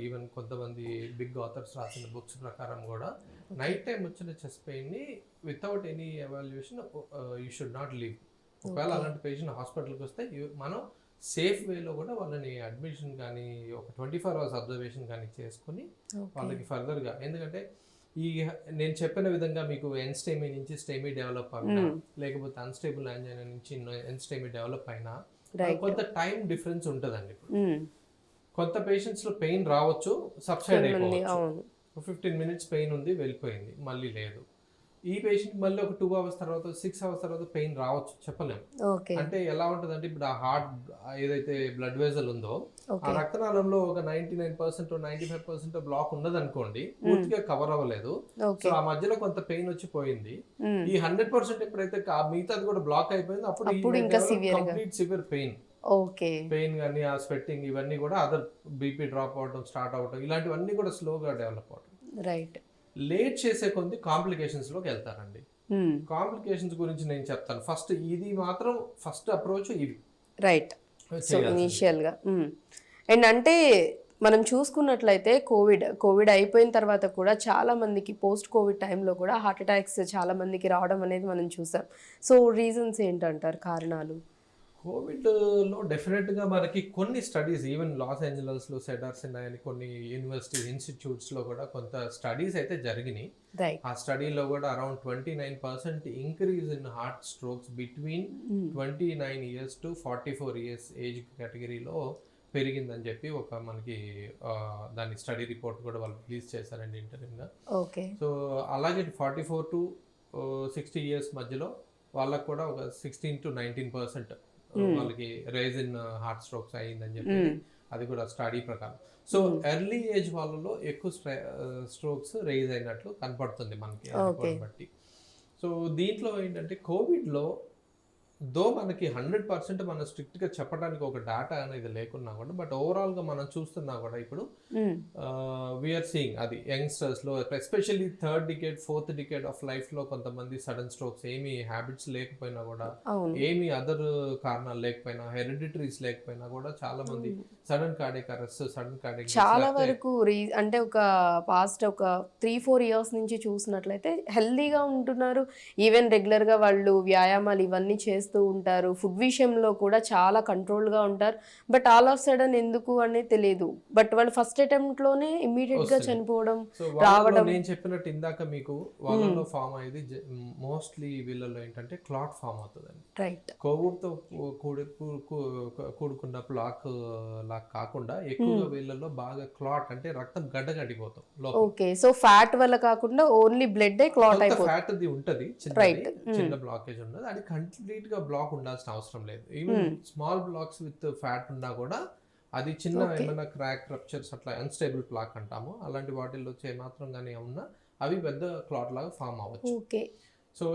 even కొంతమంది బిగ్ ఆథర్స్ రాసిన బుక్స్ ప్రకారం కూడా నైట్ టైం వచ్చిన చెస్ట్ పెయిన్ ని without any evaluation you should not leave. ఒకవేళ అలాంటి పేషెంట్ హాస్పిటల్కి వస్తే మనం సేఫ్ వేలో కూడా వాళ్ళని అడ్మిషన్ కానీ ఒక 24 hours అబ్జర్వేషన్ కానీ చేసుకుని వాళ్ళకి ఫర్దర్గా, ఎందుకంటే ఈ నేను చెప్పిన విధంగా మీకు ఎన్స్టేమీ నుంచి స్టేమీ డెవలప్ అయినా, లేకపోతే అన్స్టేబుల్ యాంజైనా నుంచి ఎన్స్టేమీ డెవలప్ అయినా కొంత టైం డిఫరెన్స్ ఉంటుందండి. కొంత పేషెంట్స్ లో పెయిన్ రావచ్చు, సబ్సైడ్ అయిపోవచ్చు. 15 minutes పెయిన్ ఉంది, వెళ్ళిపోయింది, మళ్ళీ లేదు. ఈ పేషెంట్ మళ్ళీ ఒక 2 hours తర్వాత 6 hours తర్వాత పెయిన్ రావచ్చు, చెప్పలేము. అంటే ఎలా ఉంటుంది అంటే, ఇప్పుడు ఆ హార్ట్ ఏదైతే బ్లడ్ వెజల్ ఉందో ఆ రక్తనాళంలో ఒక 99% 95% బ్లాక్ ఉన్నది అనుకోండి, పూర్తిగా కవర్ అవ్వలేదు. సో ఆ మధ్యలో కొంత పెయిన్ వచ్చి పోయింది. ఈ 100% ఎప్పుడైతే మిగతాది కూడా బ్లాక్ అయిపోయింది, అప్పుడు కంప్లీట్ సివియర్ పెయిన్ కానీ ఆ స్వెట్టింగ్ ఇవన్నీ కూడా అదర్ బీపీ డ్రాప్ అవడం స్టార్ట్ అవడం ఇలాంటివన్నీ కూడా స్లోగా డెవలప్ అవడం. రైట్. లేట్ చేసే కొద్ది కాంప్లికేషన్స్ లోకి వెళ్తారండి. కాంప్లికేషన్స్ గురించి నేను చెప్తాను. ఫస్ట్ ఇది మాత్రం ఫస్ట్ అప్రోచ్ ఇవి. రైట్. సో ఇనిషియల్ గా అండ్ అంటే మనం చూసుకున్నట్లయితే కోవిడ్ అయిపోయిన తర్వాత కూడా చాలా మందికి పోస్ట్ కోవిడ్ టైంలో కూడా హార్ట్ అటాక్స్ చాలా మందికి రావడం అనేది మనం చూసాం. సో రీజన్స్ ఏంటంటారు, కారణాలు? కోవిడ్లో డెఫినెట్గా మనకి కొన్ని స్టడీస్, ఈవెన్ లాస్ ఏంజలస్లో సెడార్ సినాయ్ అని కొన్ని యూనివర్సిటీ ఇన్స్టిట్యూట్స్లో కూడా కొంత స్టడీస్ అయితే జరిగినాయి. ఆ స్టడీలో కూడా around 29% increase in heart strokes between 29 years to 44 years age కేటగిరీలో పెరిగిందని చెప్పి ఒక మనకి దాని స్టడీ రిపోర్ట్ కూడా వాళ్ళు రిలీజ్ చేశారండి ఇంటర్వ్యూగా. ఓకే. సో అలాగే 44 to 60 ఇయర్స్ మధ్యలో వాళ్ళకు కూడా ఒక 16 to 19% వాళ్ళకి రైజ్ ఇన్ హార్ట్ స్ట్రోక్స్ అయ్యిందని చెప్పి అది కూడా స్టడీ ప్రకారం. సో ఎర్లీ ఏజ్ వాళ్ళలో ఎక్కువ స్ట్రోక్స్ రైజ్ అయినట్లు కనపడుతుంది మనకి బట్టి. సో దీంట్లో ఏంటంటే కోవిడ్లో మనకి 100% మనం స్ట్రిక్ట్గా చెప్పడానికి ఒక డేటా అనేది లేకున్నా కూడా, బట్ ఓవరాల్గా మనం చూస్తున్నా కూడా ఇప్పుడు వీఆర్ సీయింగ్ అది యంగ్స్టర్స్లో especially 3rd decade 4th decade of లైఫ్లో కొంతమంది సడన్ స్ట్రోక్స్ ఏమి హ్యాబిట్స్ లేకపోయినా కూడా, ఏమి అదర్ కారణాలు లేకపోయినా, హెరిడిటరీస్ లేకపోయినా కూడా చాలా మంది sudden cardiac arrest, sudden cardiac చాలా వరకు అంటే ఒక పాస్ట్ ఒక 3-4 ఇయర్స్ నుంచి చూసినట్లయితే హెల్దీగా ఉంటున్నారు. ఈవెన్ రెగ్యులర్గా వాళ్ళు వ్యాయామాలు ఇవన్నీ చేస్తూ ఉంటారు. ఫుడ్ విషయంలో కూడా చాలా కంట్రోల్గా ఉంటారు. బట్ ఆల్ ఆఫ్ సడన్ ఎందుకు అనేది తెలియదు. బట్ వాళ్ళు ఫస్ట్ అటెంప్ట్ లోనే ఇమ్మీడియట్ గా చనిపోవడం రావడం. నేను చెప్పినట్టు ఇందాక మీకు వాళ్ళలో ఫామ్ అయ్యేది మోస్ట్లీ వీళ్ళలో ఏంటంటే క్లాట్ ఫామ్ అవుతుందండి. రైట్. కోవిడ్తో కూడుకున్న బ్లాక్ లాగా కాకుండా ఎక్కువగా వీళ్ళలో బాగా క్లాట్ అంటే రక్తం గడ్డగట్టిపోతాం. ఓకే. సో ఫ్యాట్ వల్ల కాకుండా ఓన్లీ బ్లడ్ క్లాట్ అయిపోతుంది. ఫ్యాట్ అది ఉంటది, చిన్న బ్లాకేజ్ ఉన్నది, అది కంప్లీట్ గా బ్లాక్ ఉండాల్సిన అవసరం లేదు. Even small blocks with fat ఉన్నా కూడా అది చిన్న ఏమైనా క్రాక్ రప్చర్స్ అట్లా అన్స్టేబుల్ ప్లాక్ అంటాము, అలాంటి వాటిల్లో మాత్రం కానీ ఉన్నా అవి పెద్ద క్లాట్ లాగా ఫామ్ అవ్వచ్చు. సో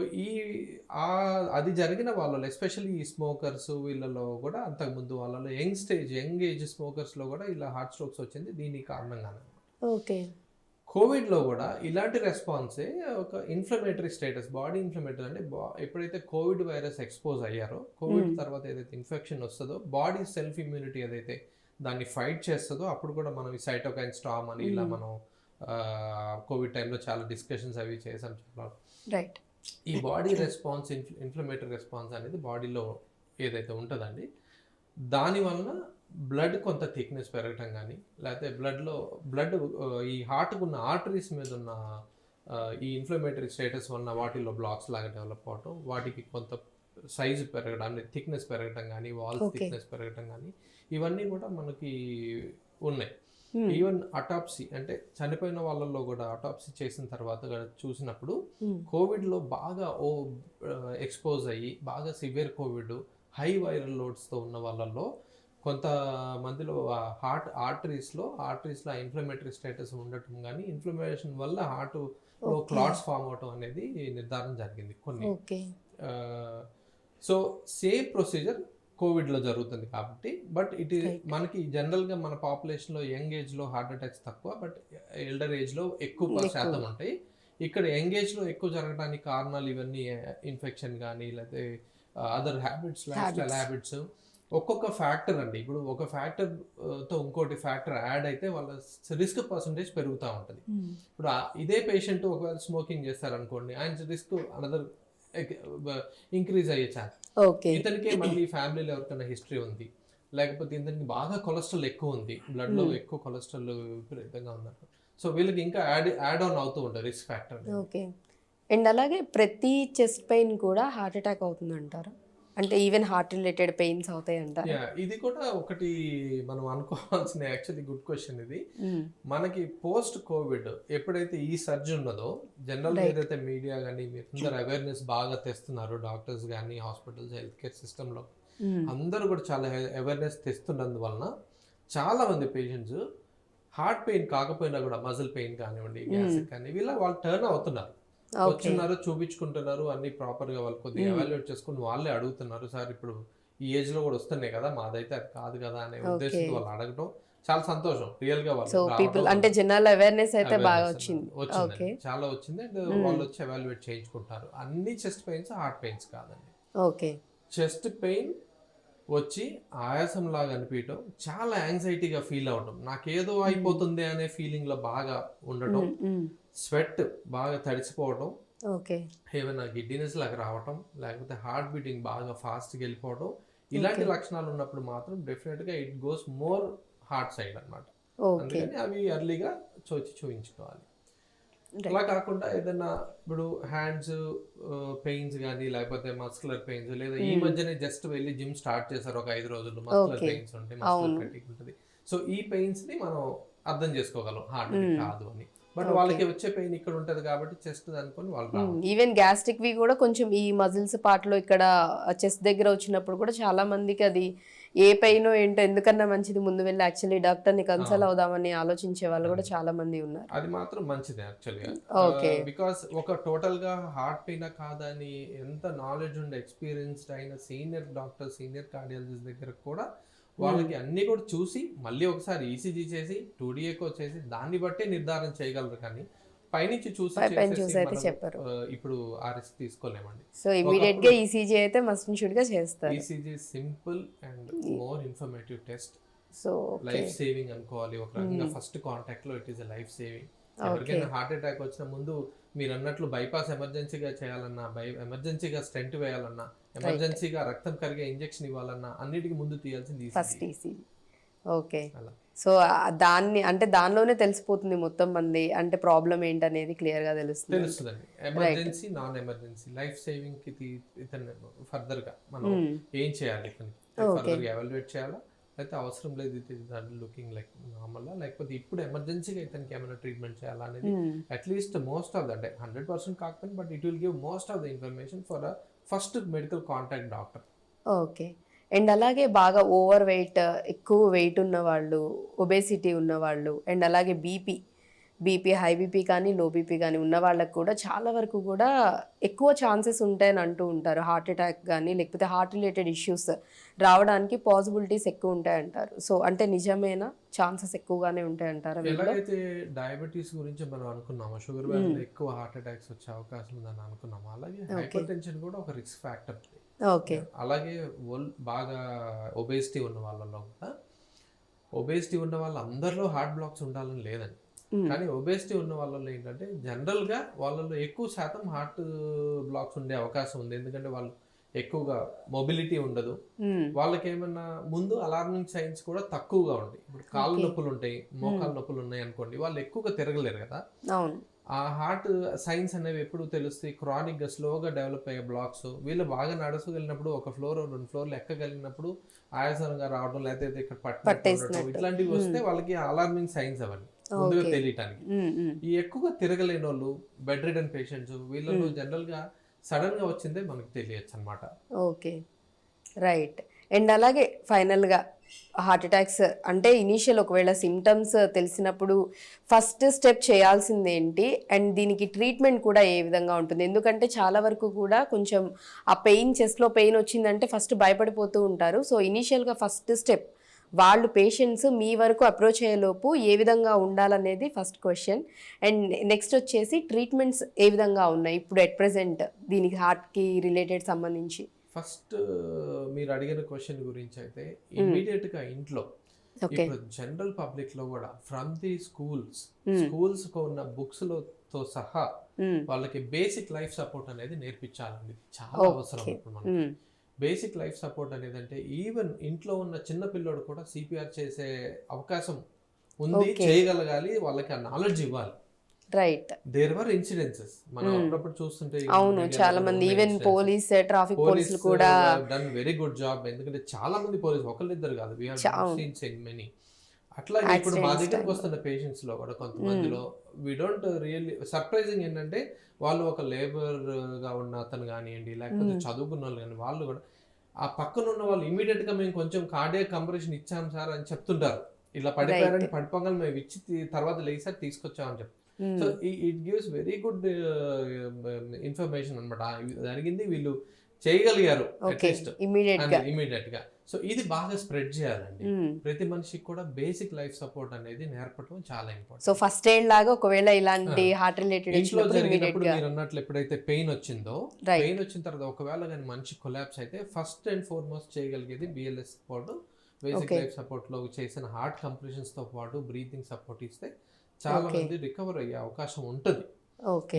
అది జరిగిన వాళ్ళలో ఎస్పెషల్లీ ఈ స్మోకర్స్ వీళ్ళలో కూడా అంతకుముందు వాళ్ళలో యంగ్ ఏజ్ స్మోకర్స్ లో కూడా ఇలా హార్ట్ స్ట్రోక్స్ వచ్చింది దీనికి కారణంగానే. ఓకే. కోవిడ్లో కూడా ఇలాంటి రెస్పాన్సే ఒక ఇన్ఫ్లమేటరీ స్టేటస్, బాడీ ఇన్ఫ్లమేటరీ అంటే ఎప్పుడైతే కోవిడ్ వైరస్ ఎక్స్పోజ్ అయ్యారో, కోవిడ్ తర్వాత ఏదైతే ఇన్ఫెక్షన్ వస్తుందో బాడీ సెల్ఫ్ ఇమ్యూనిటీ ఏదైతే దాన్ని ఫైట్ చేస్తుందో అప్పుడు కూడా మనం ఈ సైటోకైన్ స్టార్మ్ అని ఇలా మనం కోవిడ్ టైంలో చాలా డిస్కషన్స్ అవి చేసాం. రైట్. ఈ బాడీ రెస్పాన్స్ ఇన్ఫ్లమేటరీ రెస్పాన్స్ అనేది బాడీలో ఏదైతే ఉంటుందండి దానివల్ల బ్లడ్ కొంత థిక్నెస్ పెరగటం కానీ, లేకపోతే బ్లడ్ ఈ హార్ట్కు ఉన్న ఆర్టరీస్ మీద ఉన్న ఈ ఇన్ఫ్లమేటరీ స్టేటస్ వల్ల వాటిలో బ్లాక్స్ లాగా డెవలప్ అవటం, వాటికి కొంత సైజు పెరగడం, థిక్నెస్ పెరగటం కానీ, వాల్స్ థిక్నెస్ పెరగటం కానీ, ఇవన్నీ కూడా మనకి ఉన్నాయి. ఈవెన్ అటాప్సీ అంటే చనిపోయిన వాళ్ళల్లో కూడా అటాప్సీ చేసిన తర్వాత చూసినప్పుడు కోవిడ్లో బాగా ఎక్స్పోజ్ అయ్యి బాగా సివియర్ కోవిడ్ హై వైరల్ లోడ్స్తో ఉన్న వాళ్ళల్లో కొంతమందిలో ఆర్టరీస్లో ఇన్ఫ్లమేటరీ స్టేటస్ ఉండటం కానీ, ఇన్ఫ్లమేషన్ వల్ల హార్ట్లో క్లాట్స్ ఫామ్ అవటం అనేది నిర్ధారణ జరిగింది కొన్ని. సో సేమ్ ప్రొసీజర్ కోవిడ్లో జరుగుతుంది కాబట్టి, బట్ మనకి జనరల్గా మన పాపులేషన్లో యంగ్ ఏజ్లో హార్ట్ అటాక్స్ తక్కువ, బట్ ఎల్డర్ ఏజ్లో ఎక్కువ శాతం ఉంటాయి. ఇక్కడ యంగ్ ఏజ్లో ఎక్కువ జరగడానికి కారణాలు ఇవన్నీ ఇన్ఫెక్షన్ కానీ, లేకపోతే other habits, life style habits, ఒక్కొక్క ఫ్యాక్టర్ అండి. ఇప్పుడు ఒక ఫ్యాక్టర్తో ఇంకోటి ఫ్యాక్టర్ యాడ్ అయితే వాళ్ళ రిస్క్ పర్సంటేజ్ పెరుగుతూ ఉంటుంది. ఇప్పుడు ఇదే పేషెంట్ ఒకవేళ స్మోకింగ్ చేస్తారనుకోండి, ఆయన రిస్క్ అనదర్ ఇంక్రీజ్ అయ్యే ఛాన్స్. ఇతనికే మళ్ళీ ఫ్యామిలీలో ఎవరికైనా హిస్టరీ ఉంది, లేకపోతే ఇతనికి బాగా కొలెస్ట్రాల్ ఎక్కువ ఉంది, బ్లడ్లో ఎక్కువ కొలెస్ట్రాల్ విపరీతంగా ఉందన్నమాట. సో వీళ్ళకి ఇంకా యాడ్ ఆన్ అవుతూ ఉంటుంది రిస్క్ ఫ్యాక్టర్. ఓకే. అండ్ అలాగే ప్రతి చెస్ట్ పెయిన్ కూడా హార్ట్ అటాక్ అవుతుంది అంటారా? అంటే ఈవెన్ హార్ట్ రిలేటెడ్ పెయిన్స్ అవుతాయి అంటారు. ఇది కూడా ఒకటి మనం అనుకోవాల్సిన యాక్చువల్లీ గుడ్ క్వశ్చన్ ఇది. మనకి పోస్ట్ కోవిడ్ ఎప్పుడైతే ఈ సర్జ్ ఉన్నదో, జనరల్ ఏదైతే మీడియా కానీ మీరు అందరు అవేర్నెస్ బాగా తెస్తున్నారు, డాక్టర్స్ కానీ హాస్పిటల్స్ హెల్త్ కేర్ సిస్టంలో అందరూ కూడా చాలా అవేర్నెస్ తెస్తున్నందువలన చాలా మంది పేషెంట్స్ హార్ట్ పెయిన్ కాకపోయినా కూడా మజిల్ పెయిన్ కానివ్వండి, గ్యాస్ట్రిక్ కానీ వాళ్ళు టర్న్ అవుతున్నారు, వచ్చున్నారు, చూపించుకుంటున్నారు, అన్ని ప్రాపర్ గా వాళ్ళు కొద్దిగా ఎవాల్యుయేట్ చేసుకుని వాళ్ళే అడుగుతున్నారు. సార్ ఇప్పుడు ఈ ఏజ్ లో కూడా వస్తున్నాయి కదా, మాదైతే అది కాదు కదా అనే ఉద్దేశంతో వాళ్ళు అడగటం చాలా సంతోషం. రియల్ గా వాళ్ళు అంటే జనరల్ అవేర్నెస్ అయితే బాగా వచ్చింది, చాలా వచ్చింది. అండ్ వాళ్ళు వచ్చి ఎవాల్యుయేట్ చేయించుకుంటారు. అన్ని చెస్ట్ పెయిన్స్ హార్ట్ పెయిన్స్ కాదండి. ఓకే. చెస్ట్ పెయిన్ వచ్చి ఆయాసం లాగా అనిపించడం, చాలా యాంగ్జైటీగా ఫీల్ అవడం, నాకేదో అయిపోతుంది అనే ఫీలింగ్ లో బాగా ఉండటం, స్వెట్ బాగా తడిసిపోవడం, ఏమైనా గిడ్డినెస్ లాగా రావటం, లేకపోతే హార్ట్ బీటింగ్ బాగా ఫాస్ట్గా వెళ్ళిపోవడం, ఇలాంటి లక్షణాలు ఉన్నప్పుడు మాత్రం డెఫినెట్గా it goes more heart side అనమాట. అందుకని అవి ఎర్లీగా చూపించుకోవాలి. అలా కాకుండా ఏదైనా ఇప్పుడు హ్యాండ్స్ పెయిన్స్ కానీ లేకపోతే మస్కులర్ పెయిన్స్, లేదా ఈ మధ్యనే జస్ట్ వెళ్ళి జిమ్ స్టార్ట్ చేశారు ఒక 5 రోజులు, మస్కులర్ పెయిన్స్ ఉంటాయి, మస్కులర్ ఫెటిగ్ ఉంటుంది. సో ఈ పెయిన్స్ ని మనం అర్థం చేసుకోగలం హార్ట్ కాదు అని. బట్ వాళ్ళకి వచ్చే పెయిన్ ఇక్కడ ఉంటది కాబట్టి చెస్ట్ అనుకొని వాళ్ళు ఈవెన్ గ్యాస్ట్రిక్ వి కూడా కొంచెం ఈ మజిల్స్ పార్ట్ లో ఇక్కడ చెస్ట్ దగ్గర వచ్చినప్పుడు కూడా చాలా మందికి అది ఏ పెయిన్ ఏంటో, ఎందుకన్నా మంచిది ముందు వెళ్ళి యాక్చువల్లీ డాక్టర్ ని కన్సల్ట్ అవుదామని ఆలోచించే వాళ్ళు కూడా చాలా మంది ఉన్నారు. అది మాత్రం మంచిదే యాక్చువల్గా. ఓకే, బికాస్ ఒక టోటల్ గా హార్ట్ పెయిన్ కాదని ఎంత నాలెడ్జ్ ఉండే ఎక్స్పీరియన్స్డ్ అయిన సీనియర్ డాక్టర్, సీనియర్ కార్డియాలజిస్ట్ దగ్గర కూడా వాళ్ళకి అన్ని కూడా చూసి మళ్ళీ ఒకసారి ఈసీజీ చేసి 2D ఎకో చేసి దాన్ని బట్టే నిర్ధారణ చేయగలరు. కానీ పైనుంచి చూసి అయితే చెప్పారు ఇప్పుడు ఆ రిస్క్ తీసుకోలేమండి. సో ఇమీడియట్ గా ఈసీజీ అయితే మస్ట్ అండ్ షుడ్ గా చేస్తారు. ECG simple and more informative test. So life saving అనుకోవాలి ఒక రకంగా. ఫస్ట్ కాంటాక్ట్ లో ఇట్ ఈస్ లైఫ్ సేవింగ్. ఎవరికైనా హార్ట్ అటాక్ వచ్చిన ముందు మీరు అన్నట్లు బైపాస్ ఎమర్జెన్సీగా చేయాలన్నా, ఎమర్జెన్సీగా స్టెంట్ వేయాలన్నా, ఎమర్జెన్సీగా రక్తం కరిగే ఇంజెక్షన్ ఇవ్వాలన్నా అన్నిటికీ ముందు తీయాల్సింది ఫస్ట్ ఈసీజీ. ఓకే, సో దాన్ని అంటే దానిలోనే తెలిసిపోతుంది మొత్తం మంది అంటే ప్రాబ్లం ఏంటనేది క్లియర్ గా తెలుస్తుందండి. Emergency, non emergency, life saving కి ఇతను ఫర్దర్ గా మనం ఏం చేయాలి, ఇతనికి ఫర్దర్ గా ఎవాల్యుయేట్ చేయాలా, అయితే అవసరం లేదు ఇది లుకింగ్ లైక్ నార్మల్, లేకపోతే ఇప్పుడు ఎమర్జెన్సీగా ఇతనికి ఏమైనా ట్రీట్మెంట్ చేయాలా అనేది అట్లీస్ట్ మోస్ట్ ఆఫ్ ద, అంటే 100% కాకపోతే but it will give most of the information for a first medical contact doctor. Okay, and అలాగే బాగా ఓవర్ వెయిట్, ఎక్కువ వెయిట్ ఉన్న వాళ్ళు, ఒబేసిటీ ఉన్న వాళ్ళు, అండ్ అలాగే బీపీ హై బీపీ కానీ లో బీపీ కానీ ఉన్న వాళ్ళకు కూడా చాలా వరకు కూడా ఎక్కువ ఛాన్సెస్ ఉంటాయని అంటూ ఉంటారు. హార్ట్ అటాక్ కానీ లేకపోతే హార్ట్ రిలేటెడ్ ఇష్యూస్ రావడానికి పాసిబిలిటీస్ ఎక్కువ ఉంటాయంటారు. సో అంటే నిజమేనా, ఛాన్సెస్ ఎక్కువగానే ఉంటాయంటారా? ఎలాగైతే డయాబెటీస్ గురించి మనం అనుకున్నామో, షుగర్ వ్యాధి ఎక్కువ హార్ట్ అటాక్స్ వచ్చే అవకాశం ఉందని అనుకున్నాము, అలాగే హైపర్ టెన్షన్ కూడా ఒక రిస్క్ ఫ్యాక్టర్. ఓకే, అలాగే బాగా ఒబేసిటీ ఉన్న వాళ్ళలో కూడా, ఒబేసిటీ ఉన్న వాళ్ళందరిలో హార్ట్ బ్లాక్స్ ఉండాలని లేదండి. కానీ ఒబేసిటీ ఉన్న వాళ్ళలో ఏంటంటే జనరల్ గా వాళ్ళలో ఎక్కువ శాతం హార్ట్ బ్లాక్స్ ఉండే అవకాశం ఉంది. ఎందుకంటే వాళ్ళు ఎక్కువగా మొబిలిటీ ఉండదు, వాళ్ళకి ఏమన్నా ముందు అలార్మింగ్ సైన్స్ కూడా తక్కువగా ఉంటాయి. ఇప్పుడు కాళ్ళ నొప్పులు ఉంటాయి, మోకాళ్ళ నొప్పులు ఉన్నాయి అనుకోండి, వాళ్ళు ఎక్కువగా తిరగలేరు కదా. ఆ హార్ట్ సైన్స్ అనేవి ఎప్పుడు తెలుస్తాయి, క్రానిక్ గా స్లోగా డెవలప్ అయ్యే బ్లాక్స్. వీళ్ళు బాగా నడుచుకెళ్ళినప్పుడు ఒక ఫ్లోర్ 2 ఫ్లోర్లు ఎక్కగలిగినప్పుడు ఆయాసంగా రావడం, లేకపోతే ఇక్కడ పట్టడం, ఇట్లాంటివి వస్తే వాళ్ళకి అలార్మింగ్ సైన్స్ అవన్నీ ముందుగా తెలియటానికి. ఈ ఎక్కువగా తిరగలేని వాళ్ళు, బెడ్ రిడన్ పేషెంట్స్, వీళ్ళలో జనరల్ గా సడన్ గా వచ్చిందే మనకు తెలియచ్చు అనమాట. Okay, right. అండ్ అలాగే ఫైనల్ గా హార్ట్ అటాక్స్ అంటే ఇనీషియల్ ఒకవేళ సిమ్టమ్స్ తెలిసినప్పుడు ఫస్ట్ స్టెప్ చేయాల్సింది ఏంటి, అండ్ దీనికి ట్రీట్మెంట్ కూడా ఏ విధంగా ఉంటుంది? ఎందుకంటే చాలా వరకు కూడా కొంచెం ఆ పెయిన్, చెస్ట్లో పెయిన్ వచ్చిందంటే ఫస్ట్ భయపడిపోతూ ఉంటారు. సో ఇనీషియల్గా ఫస్ట్ స్టెప్ వాళ్ళు పేషెంట్స్ మీ వరకు అప్రోచ్ అయ్యేలోపు ఏ విధంగా ఉండాలనేది ఫస్ట్ క్వశ్చన్. అండ్ నెక్స్ట్ వచ్చేసి ట్రీట్మెంట్స్ ఏ విధంగా ఉన్నాయి ఇప్పుడు ఎట్ ప్రెసెంట్ దీనికి హార్ట్కి రిలేటెడ్ సంబంధించి? ఫస్ట్ మీరు అడిగిన క్వశ్చన్ గురించి అయితే ఇమ్మీడియట్ గా ఇంట్లో ఇప్పుడు జనరల్ పబ్లిక్ లో కూడా ఫ్రమ్ ది స్కూల్స్ ఉన్న బుక్స్ తో సహా వాళ్ళకి బేసిక్ లైఫ్ సపోర్ట్ అనేది నేర్పించాలండి. చాలా అవసరం ఇప్పుడు మనకి బేసిక్ లైఫ్ సపోర్ట్ అనేది. అంటే ఈవెన్ ఇంట్లో ఉన్న చిన్న పిల్లోడు కూడా సిపిఆర్ చేసే అవకాశం ఉంది, చేయగలగాలి, వాళ్ళకి ఆ నాలెడ్జ్ ఇవ్వాలి. రైట్, దేర్ వర్ ఇన్సిడెన్సెస్ మనం అప్పుడప్పుడు చూస్తుంటే, అవును, చాలా మంది ఈవెన్ పోలీస్, ట్రాఫిక్ పోలీసులు కూడా డన్ వెరీ గుడ్ జాబ్. ఎందుకంటే చాలా మంది పోలీసు, ఒకళ్ళిద్దరు కాదు, we have seen so many. అట్లా ఇప్పుడు మా దగ్గరకు వస్తున్న పేషెంట్స్ లో కూడా కొంతమందిలో వి డోంట్ రియల్లీ సర్ప్రైజింగ్ ఏంటంటే వాళ్ళు ఒక లేబర్ గా ఉన్న అతను కానివ్వండి, లేకపోతే చదువుకున్న వాళ్ళు కానీ, వాళ్ళు కూడా ఆ పక్కన ఉన్న వాళ్ళు ఇమీడియట్ గా మేము కొంచెం కార్డియాక్ కంప్రెషన్ ఇచ్చాం సార్ అని చెప్తుంటారు. ఇలా పడిపోయారని పడిపోగానే మేము ఇచ్చి తర్వాత లేసారి తీసుకొచ్చామని చెప్తాం. So it gives very good information అనమాట. జరిగింది, వీళ్ళు చేయగలిగారు ఇమీడియట్ గా. సో ఇది బాగా స్ప్రెడ్ చేయాలండి. ప్రతి మనిషికి కూడా బేసిక్ లైఫ్ సపోర్ట్ అనేది నేర్పడం చాలా ఇంపార్టెంట్. సో ఫస్ట్ ఎయిడ్ లాగా ఒకవేళ ఇలాంటి హార్ట్ రిలేటెడ్ ఇంట్లో జరిగినప్పుడు మీరు అన్నట్లు ఎప్పుడైతే పెయిన్ వచ్చిందో, పెయిన్ వచ్చిన తర్వాత ఒకవేళ కానీ మనిషి కొలాప్స్ అయితే ఫస్ట్ అండ్ ఫార్మోస్ట్ చేయగలిగేది BLS support, basic life support లో చేసిన హార్ట్ కంప్రెషన్స్ తో పాటు బ్రీతింగ్ సపోర్ట్ ఇస్తే చాలా మంది రికవర్ అయ్యే అవకాశం ఉంటుంది.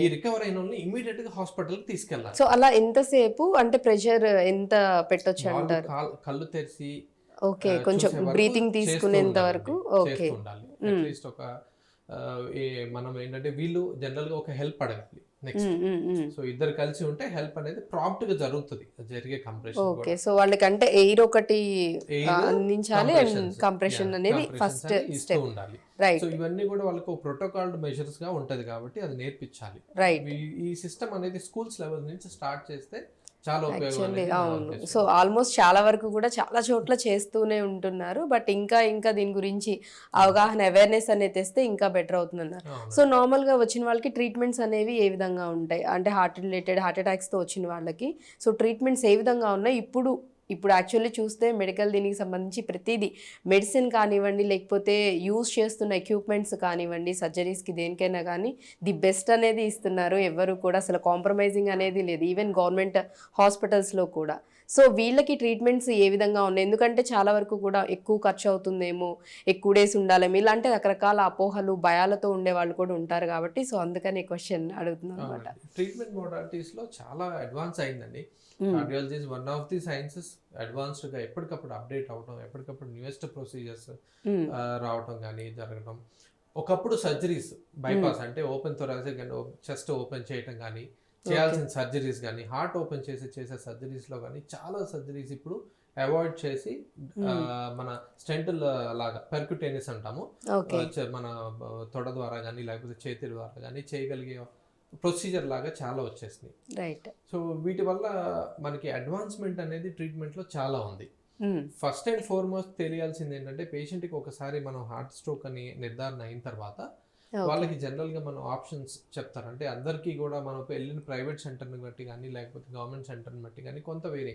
ఈ రికవర్ అయిన వాళ్ళని ఇమీడియట్ గా హాస్పిటల్ కి తీసుకెళ్ళాలి. సో అలా ఎంతసేపు అంటే ప్రెషర్ ఎంత పెట్టొచ్చు అంటారు? కళ్ళు తెరిచి ఓకే, కొంచెం బ్రీతింగ్ తీసుకునేంత వరకు ఓకే ఉండాలి. అట్లీస్ట్ ఒక మనం ఏంటంటే వీళ్ళు జనరల్గా ఒక హెల్ప్ అడగాలి నెక్స్ట్. సో ఇద్దరు కలిసి ఉంటే హెల్ప్ అనేది ప్రాంప్ట్ గా జరుగుతుంది జరిగే కంప్రెషన్. ఓకే, సో వాళ్ళకంటే ఎయిర్ ఒకటి అందించాలి అండ్ కంప్రెషన్ అనేది ఫస్ట్ స్టెప్ ఉండాలి. రైట్. సో ఇవన్నీ కూడా వాళ్ళకు ప్రోటోకాల్డ్ మెజర్స్ గా ఉంటది కాబట్టి అది నేర్పించాలి. రైట్. ఈ సిస్టమ్ అనేది స్కూల్స్ లెవెల్ నుంచి స్టార్ట్ చేస్తే చాలా ఉపయోగం. అవును, సో ఆల్మోస్ట్ చాలా వరకు కూడా చాలా చోట్ల చేస్తూనే ఉంటున్నారు. బట్ ఇంకా దీని గురించి అవగాహన అవేర్నెస్ అనేది తెస్తే ఇంకా బెటర్ అవుతుందన్నారు. సో నార్మల్ గా వచ్చిన వాళ్ళకి ట్రీట్మెంట్స్ అనేవి ఏ విధంగా ఉంటాయి అంటే హార్ట్ అటాక్స్ తో వచ్చిన వాళ్ళకి సో ట్రీట్మెంట్స్ ఏ విధంగా ఉన్నాయి? ఇప్పుడు యాక్చువల్లీ చూస్తే మెడికల్ దీనికి సంబంధించి ప్రతిదీ మెడిసిన్ కానివ్వండి, లేకపోతే యూజ్ చేస్తున్న ఎక్విప్మెంట్స్ కానివ్వండి, సర్జరీస్కి దేనికైనా కానీ ది బెస్ట్ అనేది ఇస్తున్నారు. ఎవరు కూడా అసలు కాంప్రమైజింగ్ అనేది లేదు, ఈవెన్ గవర్నమెంట్ హాస్పిటల్స్లో కూడా. సో వీళ్ళకి ట్రీట్మెంట్స్ ఏ విధంగా ఉన్నాయి? ఎందుకంటే చాలా వరకు కూడా ఎక్కువ ఖర్చు అవుతుందేమో, ఎక్కువ డేస్ ఉండాలేమో, ఇలాంటి రకరకాల అపోహలు భయాలతో ఉండే వాళ్ళు కూడా ఉంటారు కాబట్టి సో అందుకని క్వశ్చన్ అడుగుతున్నాను అనమాట. ట్రీట్మెంట్ మోడాలిటీస్ లో చాలా అడ్వాన్స్ అయిందండి. Cardiology is one of the sciences advanced గా ఎప్పటికప్పుడు అప్డేట్ అవడం, ఎప్పటికప్పుడు న్యూయెస్ట్ ప్రొసీజర్స్ రావటం కానీ జరగడం. ఒకప్పుడు సర్జరీస్ బైపాస్ అంటే open thoracic and chest open చేయటం కానీ చేయాల్సిన సర్జరీస్ కానీ హార్ట్ ఓపెన్ చేసే సర్జరీస్ లో కానీ చాలా సర్జరీస్ ఇప్పుడు అవాయిడ్ చేసి మన స్టెంట్ లాగా పెర్క్యుటేనియస్ అంటాము, మన తొడ ద్వారా కానీ లేకపోతే చేతి ద్వారా కానీ చేయగలిగే ప్రొసీజర్ లాగా చాలా వచ్చేసినాయి. రైట్. సో వీటి వల్ల మనకి అడ్వాన్స్మెంట్ అనేది ట్రీట్మెంట్ లో చాలా ఉంది. ఫస్ట్ అండ్ ఫార్మోస్ట్ తెలియాల్సింది ఏంటంటే పేషెంట్కి ఒకసారి మనం హార్ట్ స్ట్రోక్ అని నిర్ధారణ అయిన తర్వాత వాళ్ళకి జనరల్ గా మనం ఆప్షన్స్ చెప్తారు. అంటే అందరికీ కూడా మనం వెళ్ళిన ప్రైవేట్ సెంటర్ని బట్టి కానీ లేకపోతే గవర్నమెంట్ సెంటర్ని బట్టి కానీ కొంత వేరే.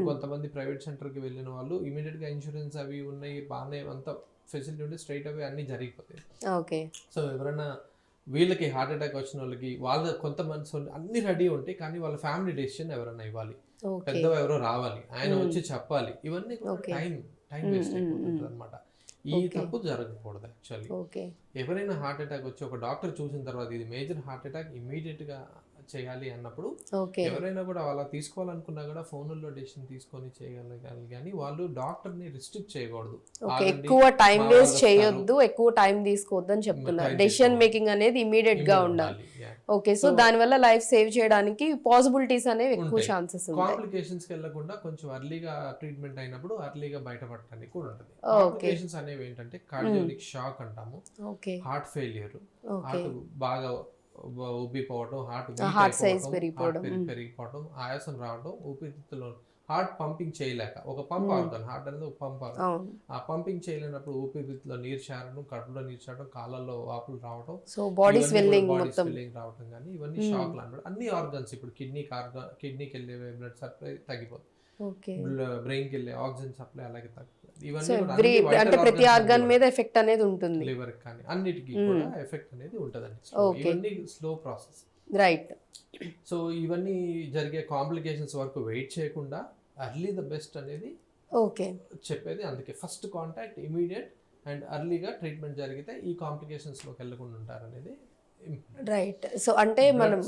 కొంతమంది ప్రైవేట్ సెంటర్కి వెళ్ళిన వాళ్ళు ఇమీడియట్ గా ఇన్సూరెన్స్ అవి ఉన్నాయి, బాగానే అంత ఫెసిలిటీ ఉంటే స్ట్రైట్ అవే అన్ని జరిగిపోతాయి. సో ఎవరైనా వీళ్ళకి హార్ట్ అటాక్ వచ్చిన వాళ్ళకి వాళ్ళ కొంతమంది అన్ని రెడీ ఉంటాయి, కానీ వాళ్ళ ఫ్యామిలీ డెసిషన్ ఎవరైనా ఇవ్వాలి, పెద్దవ ఎవరో రావాలి, ఆయన వచ్చి చెప్పాలి, ఇవన్నీ టైం వేస్ట్ అయిపోతుంది అనమాట. ఈ తప్పు జరగకూడదు. యాక్చువల్లీ ఎవరైనా హార్ట్ అటాక్ వచ్చి ఒక డాక్టర్ చూసిన తర్వాత ఇది మేజర్ హార్ట్ అటాక్ ఇమీడియట్ గా చేయాలి అన్నప్పుడు ఎవరైనా కూడా అలా తీసుకోవాలనుకున్నా కూడా ఫోన్లో డెసిషన్ తీసుకొని చేయగలగాలి, కానీ వాళ్ళు డాక్టర్ ని రిస్ట్రిక్ట్ చేయకూడదు. ఎక్కువ టైం వేస్ట్ చేయొద్దు, ఎక్కువ టైం తీసుకోవద్దు అని చెప్తున్నారు. డెసిషన్ మేకింగ్ అనేది ఇమీడియట్ గా ఉండాలి. ఓకే, సో దానివల్ల లైఫ్ సేవ్ చేయడానికి పాసిబిలిటీస్ అనేవి ఎక్కువ ఛాన్సెస్ ఉంటాయి. కాంప్లికేషన్స్ కి వెళ్ళకుండా కొంచెం అర్లీగా ట్రీట్మెంట్ అయినప్పుడు అర్లీగా బయటపడటానికి కూడా ఉంటుంది. కాంప్లికేషన్స్ అనేవి ఏంటంటే కార్డియాక్ షాక్ అంటాము, హార్ట్ ఫెయిల్యూర్, హార్ట్ బాగా ఉబ్బిపోవడం, హార్ట్ సైజ్ పెరిగిపోవడం, ఆయాసం రావడం, ఊపిరితిత్తులో హార్ట్ పంపింగ్ చేయలేక, ఒక పంప్ ఆర్గన్ హార్ట్ అనేది ఒక పంప్ ఆర్గన్, ఆ పంపింగ్ చేయలేనప్పుడు ఊపిరితిత్తులో నీరు చేరడం, కడుపులో నీరు చేరడం, కాళ్ళల్లో వాపులు రావడం, బాడీ స్వెల్లింగ్ రావడం కానీ ఇవన్నీ షాక్ లాంటి అన్ని ఆర్గన్స్. ఇప్పుడు కిడ్నీకి వెళ్ళే బ్లడ్ సప్లై తగ్గిపోతుంది, బ్రెయిన్ కి వెళ్ళే ఆక్సిజన్ సప్లై అలాగే తగ్గిపోతుంది. ఇవన్నీ ప్రతి ఆర్గన్ మీద ఎఫెక్ట్ అనేది ఉంటుంది, లివర్ కానీ అన్నిటికీ కూడా ఎఫెక్ట్ అనేది ఉంటదండి. ఇవన్నీ స్లో ప్రాసెస్. రైట్. సో ఇవన్నీ జరిగే కాంప్లికేషన్స్ వరకు వెయిట్ చేయకుండా అర్లీ ద బెస్ట్ అనేది చెప్పేది. అందుకే ఫస్ట్ కాంటాక్ట్ ఇమీడియట్ అండ్ అర్లీగా ట్రీట్మెంట్ జరిగితే ఈ కాంప్లికేషన్స్ లోకి వెళ్ళకుండా ఉంటారు అనేది. రైట్. సో అంటే మనం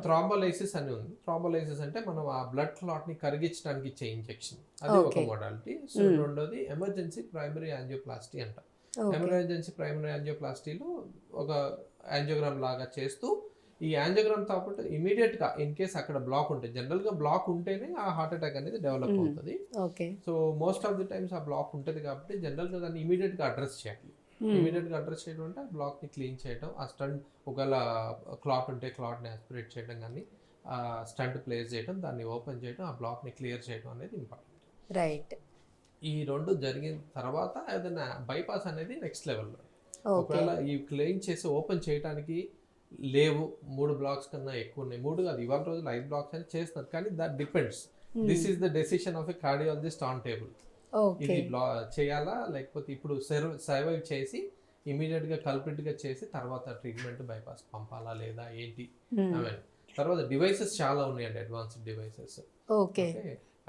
థ్రాంబోలైసిస్ అని ఉంది. థ్రాంబోలైసిస్ అంటే మనం ఆ బ్లడ్ క్లాట్ ని కరిగించడానికి ఇచ్చే ఇంజెక్షన్, అది ఒక మోడాలిటీ. సో రెండోది ఎమర్జెన్సీ ప్రైమరీ యాంజియోప్లాస్టీ అంట. ఎమర్జెన్సీ ప్రైమరీ యాంజియోప్లాస్టీలో ఒక యాంజియోగ్రామ్ లాగా చేస్తూ ఈ యాంజియోగ్రామ్ తో పాటు ఇమీడియట్ గా ఇన్ కేస్ అక్కడ బ్లాక్ ఉంటే, జనరల్ గా బ్లాక్ ఉంటేనే ఆ హార్ట్ అటాక్ అనేది డెవలప్ అవుతుంది. So most of the times ఆ బ్లాక్ ఉంటుంది కాబట్టి జనరల్ గా దాన్ని ఇమీడియట్ గా అడ్రస్ చేయాలి. ఇమీడియట్ గా అడ్రస్ చేయడం అంటే ఆ బ్లాక్ ని క్లీన్ చేయడం, ఆ స్టంట్ ఒకవేళ క్లాట్ ఉంటే క్లాట్ ని ఆస్పిరేట్ చేయడం, కానీ ఆ స్టంట్ ప్లేస్ చేయడం, దాన్ని ఓపెన్ చేయడం, ఆ బ్లాక్ ని క్లియర్ చేయడం అనేది ఇంపార్టెంట్. రైట్. ఈ రెండు జరిగిన తర్వాత ఏదైనా బైపాస్ అనేది నెక్స్ట్ లెవెల్లో. ఒకవేళ ఈ క్లీన్ చేసి ఓపెన్ చేయడానికి లేవు, 3 బ్లాక్స్ కన్నా ఎక్కువ ఉన్నాయి, 3 కాదు ఇవాళ రోజులు 5 బ్లాక్స్ అని చేస్తున్నారు, కానీ that depends. This is the decision of a cardiologist on table. ఇది చేయాలా లేకపోతే ఇప్పుడు సర్వైవ్ చేసి ఇమీడియట్ గా కల్ప్రిట్ గా చేసి తర్వాత ట్రీట్మెంట్ బైపాస్ పంపాలా లేదా ఏంటి. తర్వాత డివైసెస్ చాలా ఉన్నాయండి, అడ్వాన్స్డ్ డివైసెస్.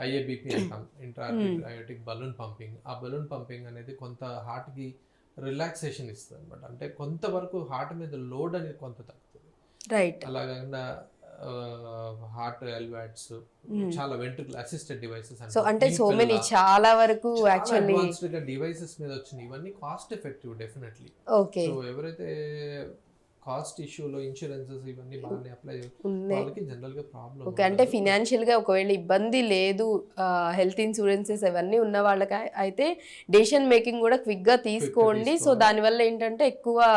IABP అంటాం, ఇంట్రాబయోటిక్ బలూన్ పంపింగ్. ఆ బలూన్ పంపింగ్ అనేది కొంత హార్ట్ కి రిలాక్సేషన్ ఇస్తుంది అనమాట. అంటే కొంతవరకు హార్ట్ మీద లోడ్ అనేది కొంత తగ్గుతుంది. అలాగకుండా హార్ట్ ఎల్వాట్స్, చాలా వెంట్రుకల్ అసిస్టెడ్ డివైసెస్ సో అంటే సో మెనీ చాలా వరకు యాక్చువల్లీ అడ్వాన్స్డ్ గా డివైసెస్ మీద వచ్చినాయి. ఇవన్నీ cost effective definitely. Okay. So ఎవరైతే కాస్ట్ ఇష్యూలో ఇన్సూరెన్సెస్ ఇవన్నీ బాగానే అప్లై వాళ్ళకి జనరల్ గా ప్రాబ్లం. ఓకే, అంటే ఫినాన్షియల్ గా ఒకవేళ ఇబ్బంది లేదు, హెల్త్ ఇన్సూరెన్సెస్ అవన్నీ ఉన్న వాళ్ళకి అయితే డెసిషన్ మేకింగ్ కూడా క్విక్ గా తీసుకోండి. సో దానివల్ల ఏంటంటే ఎక్కువ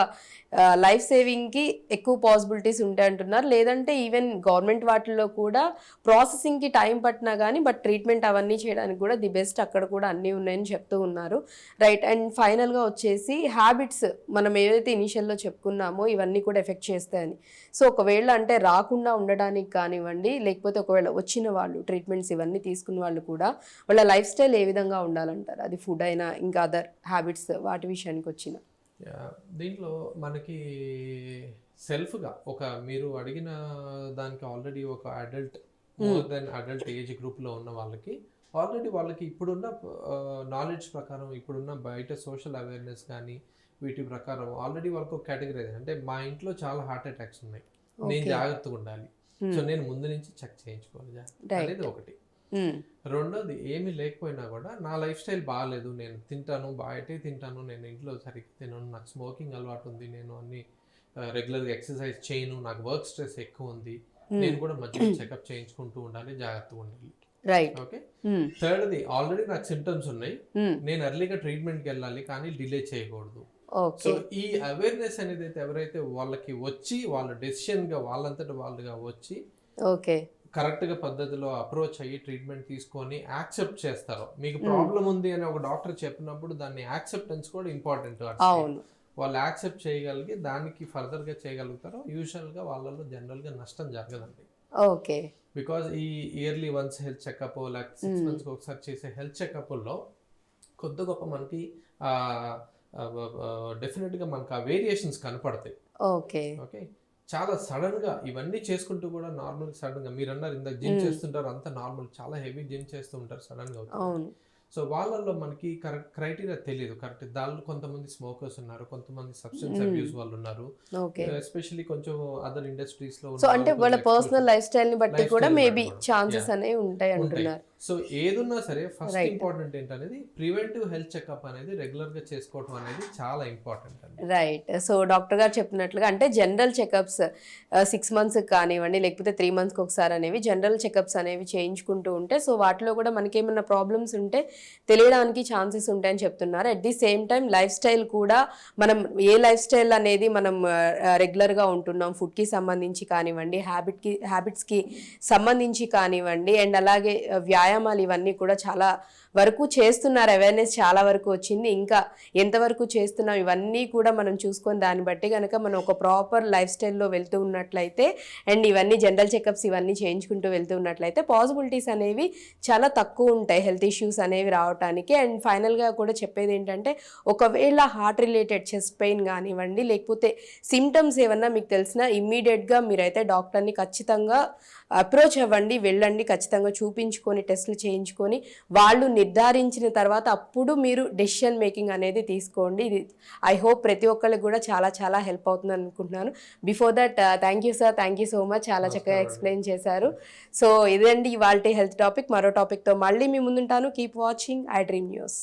లైఫ్ సేవింగ్ కి ఎక్కువ పాసిబిలిటీస్ ఉంటాయి అంటున్నారు. లేదంటే ఈవెన్ గవర్నమెంట్ వాటిల్లో కూడా ప్రాసెసింగ్ కి టైం పట్టినా కానీ బట్ ట్రీట్మెంట్ అవన్నీ చేయడానికి కూడా ది బెస్ట్ అక్కడ కూడా అన్నీ ఉన్నాయని చెప్తూ ఉన్నారు. రైట్. అండ్ ఫైనల్ గా వచ్చేసి హ్యాబిట్స్ మనం ఏదైతే ఇనిషియల్లో చెప్పుకున్నామో ఇవన్నీ కూడా ఎఫెక్ట్ చేస్తాయని. సో ఒకవేళ అంటే రాకుండా ఉండడానికి కానివ్వండి, లేకపోతే ఒకవేళ వచ్చిన వాళ్ళు ట్రీట్మెంట్స్ ఇవన్నీ తీసుకున్న వాళ్ళు కూడా వాళ్ళ లైఫ్ స్టైల్ ఏ విధంగా ఉండాలంటారు? అది ఫుడ్ అయినా ఇంకా అదర్ హ్యాబిట్స్ వాటి విషయానికి వచ్చిన దీంట్లో మనకి సెల్ఫ్గా ఒక మీరు అడిగిన దానికి ఆల్రెడీ ఒక adult more than adult age గ్రూప్లో ఉన్న వాళ్ళకి ఆల్రెడీ వాళ్ళకి ఇప్పుడున్న నాలెడ్జ్ ప్రకారం, ఇప్పుడున్న బయట సోషల్ అవేర్నెస్ కానీ వీటి ప్రకారం ఆల్రెడీ వాళ్ళకి ఒక కేటగిరీ అంటే మా ఇంట్లో చాలా హార్ట్ అటాక్స్ ఉన్నాయి, నేను జాగ్రత్తగా ఉండాలి, సో నేను ముందు నుంచి చెక్ చేయించుకోవాలి అనేది ఒకటి. రెండోది ఏమీ లేకపోయినా కూడా నా లైఫ్ స్టైల్ బాగాలేదు, నేను తింటాను బయటే తింటాను, నేను ఇంట్లో సరిగ్గా తినను, నాకు స్మోకింగ్ అలవాటు ఉంది, నేను అన్ని రెగ్యులర్గా ఎక్సర్సైజ్ చేయను, నాకు వర్క్ స్ట్రెస్ ఎక్కువ ఉంది, నేను కూడా మధ్యలో చెకప్ చేయించుకుంటూ ఉండాలి, జాగ్రత్తగా ఉండాలి. రైట్. ఓకే. థర్డ్ది ఆల్రెడీ నాకు సిమ్టమ్స్ ఉన్నాయి, నేను ఎర్లీగా ట్రీట్మెంట్కి వెళ్ళాలి కానీ డిలే చేయకూడదు. సో ఈ అవేర్నెస్ అనేది ఎవరైతే వాళ్ళకి వచ్చి వాళ్ళ డెసిషన్ గా వాళ్ళంతటా వాళ్ళుగా వచ్చి ఓకే కరెక్ట్ గా పద్ధతిలో అప్రోచ్ అయ్యి ట్రీట్మెంట్ తీసుకొని యాక్సెప్ట్ చేస్తారో, మీకు ప్రాబ్లం ఉంది అని ఒక డాక్టర్ చెప్పినప్పుడు దాన్ని యాక్సెప్టెన్స్ కూడా ఇంపార్టెంట్. వాళ్ళు యాక్సెప్ట్ చేయగలిగి దానికి ఫర్దర్ గా చేయగలుగుతారో యూజువల్ గా వాళ్ళలో జనరల్ గా నష్టం జరగదండి. ఓకే. బికాజ్ ఈ ఇయర్లీ వన్స్ హెల్త్ చెకప్ లేకపోతే 6 months ఒకసారి చేసే హెల్త్ చెకప్ లో కొద్ది గొప్ప మనకి డెఫినెట్ గా మనకు ఆ వేరియేషన్స్ కనపడతాయి. ఓకే. ఓకే. చాలా సడన్ గా ఇవన్నీ చేసుకుంటూ కూడా నార్మల్ సడన్ గా మీరు అన్నారు ఇందాక జిమ్ చేస్తుంటారు, అంత నార్మల్, చాలా హెవీ జిమ్ చేస్తూ ఉంటారు, సడన్ గా అవుతుంది. సో వాళ్ళల్లో మనకి కరెక్ట్ క్రైటీరియా తెలియదు. కరెక్ట్ దానిలో కొంతమంది స్మోకర్స్ ఉన్నారు, కొంతమంది సబ్స్టెన్స్ అబ్యూస్ వాళ్ళు ఉన్నారు, ఎస్పెషల్లీ కొంచెం అదర్ ఇండస్ట్రీస్ లో. సో అంటే వాళ్ళ పర్సనల్ లైఫ్ స్టైల్ ని బట్టి కూడా మేబీ ఛాన్సెస్ అనేవి ఉంటాయి అంటున్నారు. సో ఏదున్నా సరే ఫస్ట్ ఇంపార్టెంట్ ఏంటనేది ప్రివెంటివ్ హెల్త్ చెకప్ అనేది రెగ్యులర్ గా చేసుకోవడం అనేది చాలా ఇంపార్టెంట్ అండి. రైట్. సో డాక్టర్ గారు చెప్పినట్లుగా అంటే జనరల్ చెకప్స్ 6 months కానివ్వండి లేకపోతే 3 months ఒకసారి అనేవి జనరల్ చెకప్స్ అనేవి చేయించుకుంటూ ఉంటే సో వాటిలో కూడా మనకి ఏమైనా ప్రాబ్లమ్స్ ఉంటే తెలియడానికి ఛాన్సెస్ ఉంటాయని చెప్తున్నారు. At the same time life style కూడా మనం ఏ లైఫ్ స్టైల్ అనేది మనం రెగ్యులర్గా ఉంటున్నాం, ఫుడ్కి సంబంధించి కానివ్వండి, హ్యాబిట్స్కి సంబంధించి కానివ్వండి, అండ్ అలాగే వ్యాయామాలు ఇవన్నీ కూడా చాలా వరకు చేస్తున్నారు. అవేర్నెస్ చాలా వరకు వచ్చింది, ఇంకా ఎంతవరకు చేస్తున్నాం ఇవన్నీ కూడా మనం చూసుకొని దాన్ని బట్టి కనుక మనం ఒక ప్రాపర్ లైఫ్ స్టైల్లో వెళ్తూ ఉన్నట్లయితే అండ్ ఇవన్నీ జనరల్ చెకప్స్ ఇవన్నీ చేయించుకుంటూ వెళ్తూ ఉన్నట్లయితే పాసిబిలిటీస్ అనేవి చాలా తక్కువ ఉంటాయి హెల్త్ ఇష్యూస్ అనేవి రావడానికి. అండ్ ఫైనల్గా కూడా చెప్పేది ఏంటంటే ఒకవేళ హార్ట్ రిలేటెడ్ చెస్ట్ పెయిన్ కానివ్వండి లేకపోతే సిమ్టమ్స్ ఏమన్నా మీకు తెలిసినా ఇమ్మీడియట్గా మీరైతే డాక్టర్ని ఖచ్చితంగా అప్రోచ్ అవ్వండి, వెళ్ళండి, ఖచ్చితంగా చూపించుకొని టెస్టులు చేయించుకొని వాళ్ళు నిర్ధారించిన తర్వాత అప్పుడు మీరు డెసిషన్ మేకింగ్ అనేది తీసుకోండి. ఇది ఐ హోప్ ప్రతి ఒక్కరికి కూడా చాలా చాలా హెల్ప్ అవుతుంది అనుకుంటున్నాను. Before that thank you sir, thank you so much, చాలా చక్కగా ఎక్స్ప్లెయిన్ చేశారు. సో ఇదండి ఇవాల్టి హెల్త్ టాపిక్. మరో టాపిక్తో మళ్ళీ మీ ముందుంటాను. Keep watching I dream news.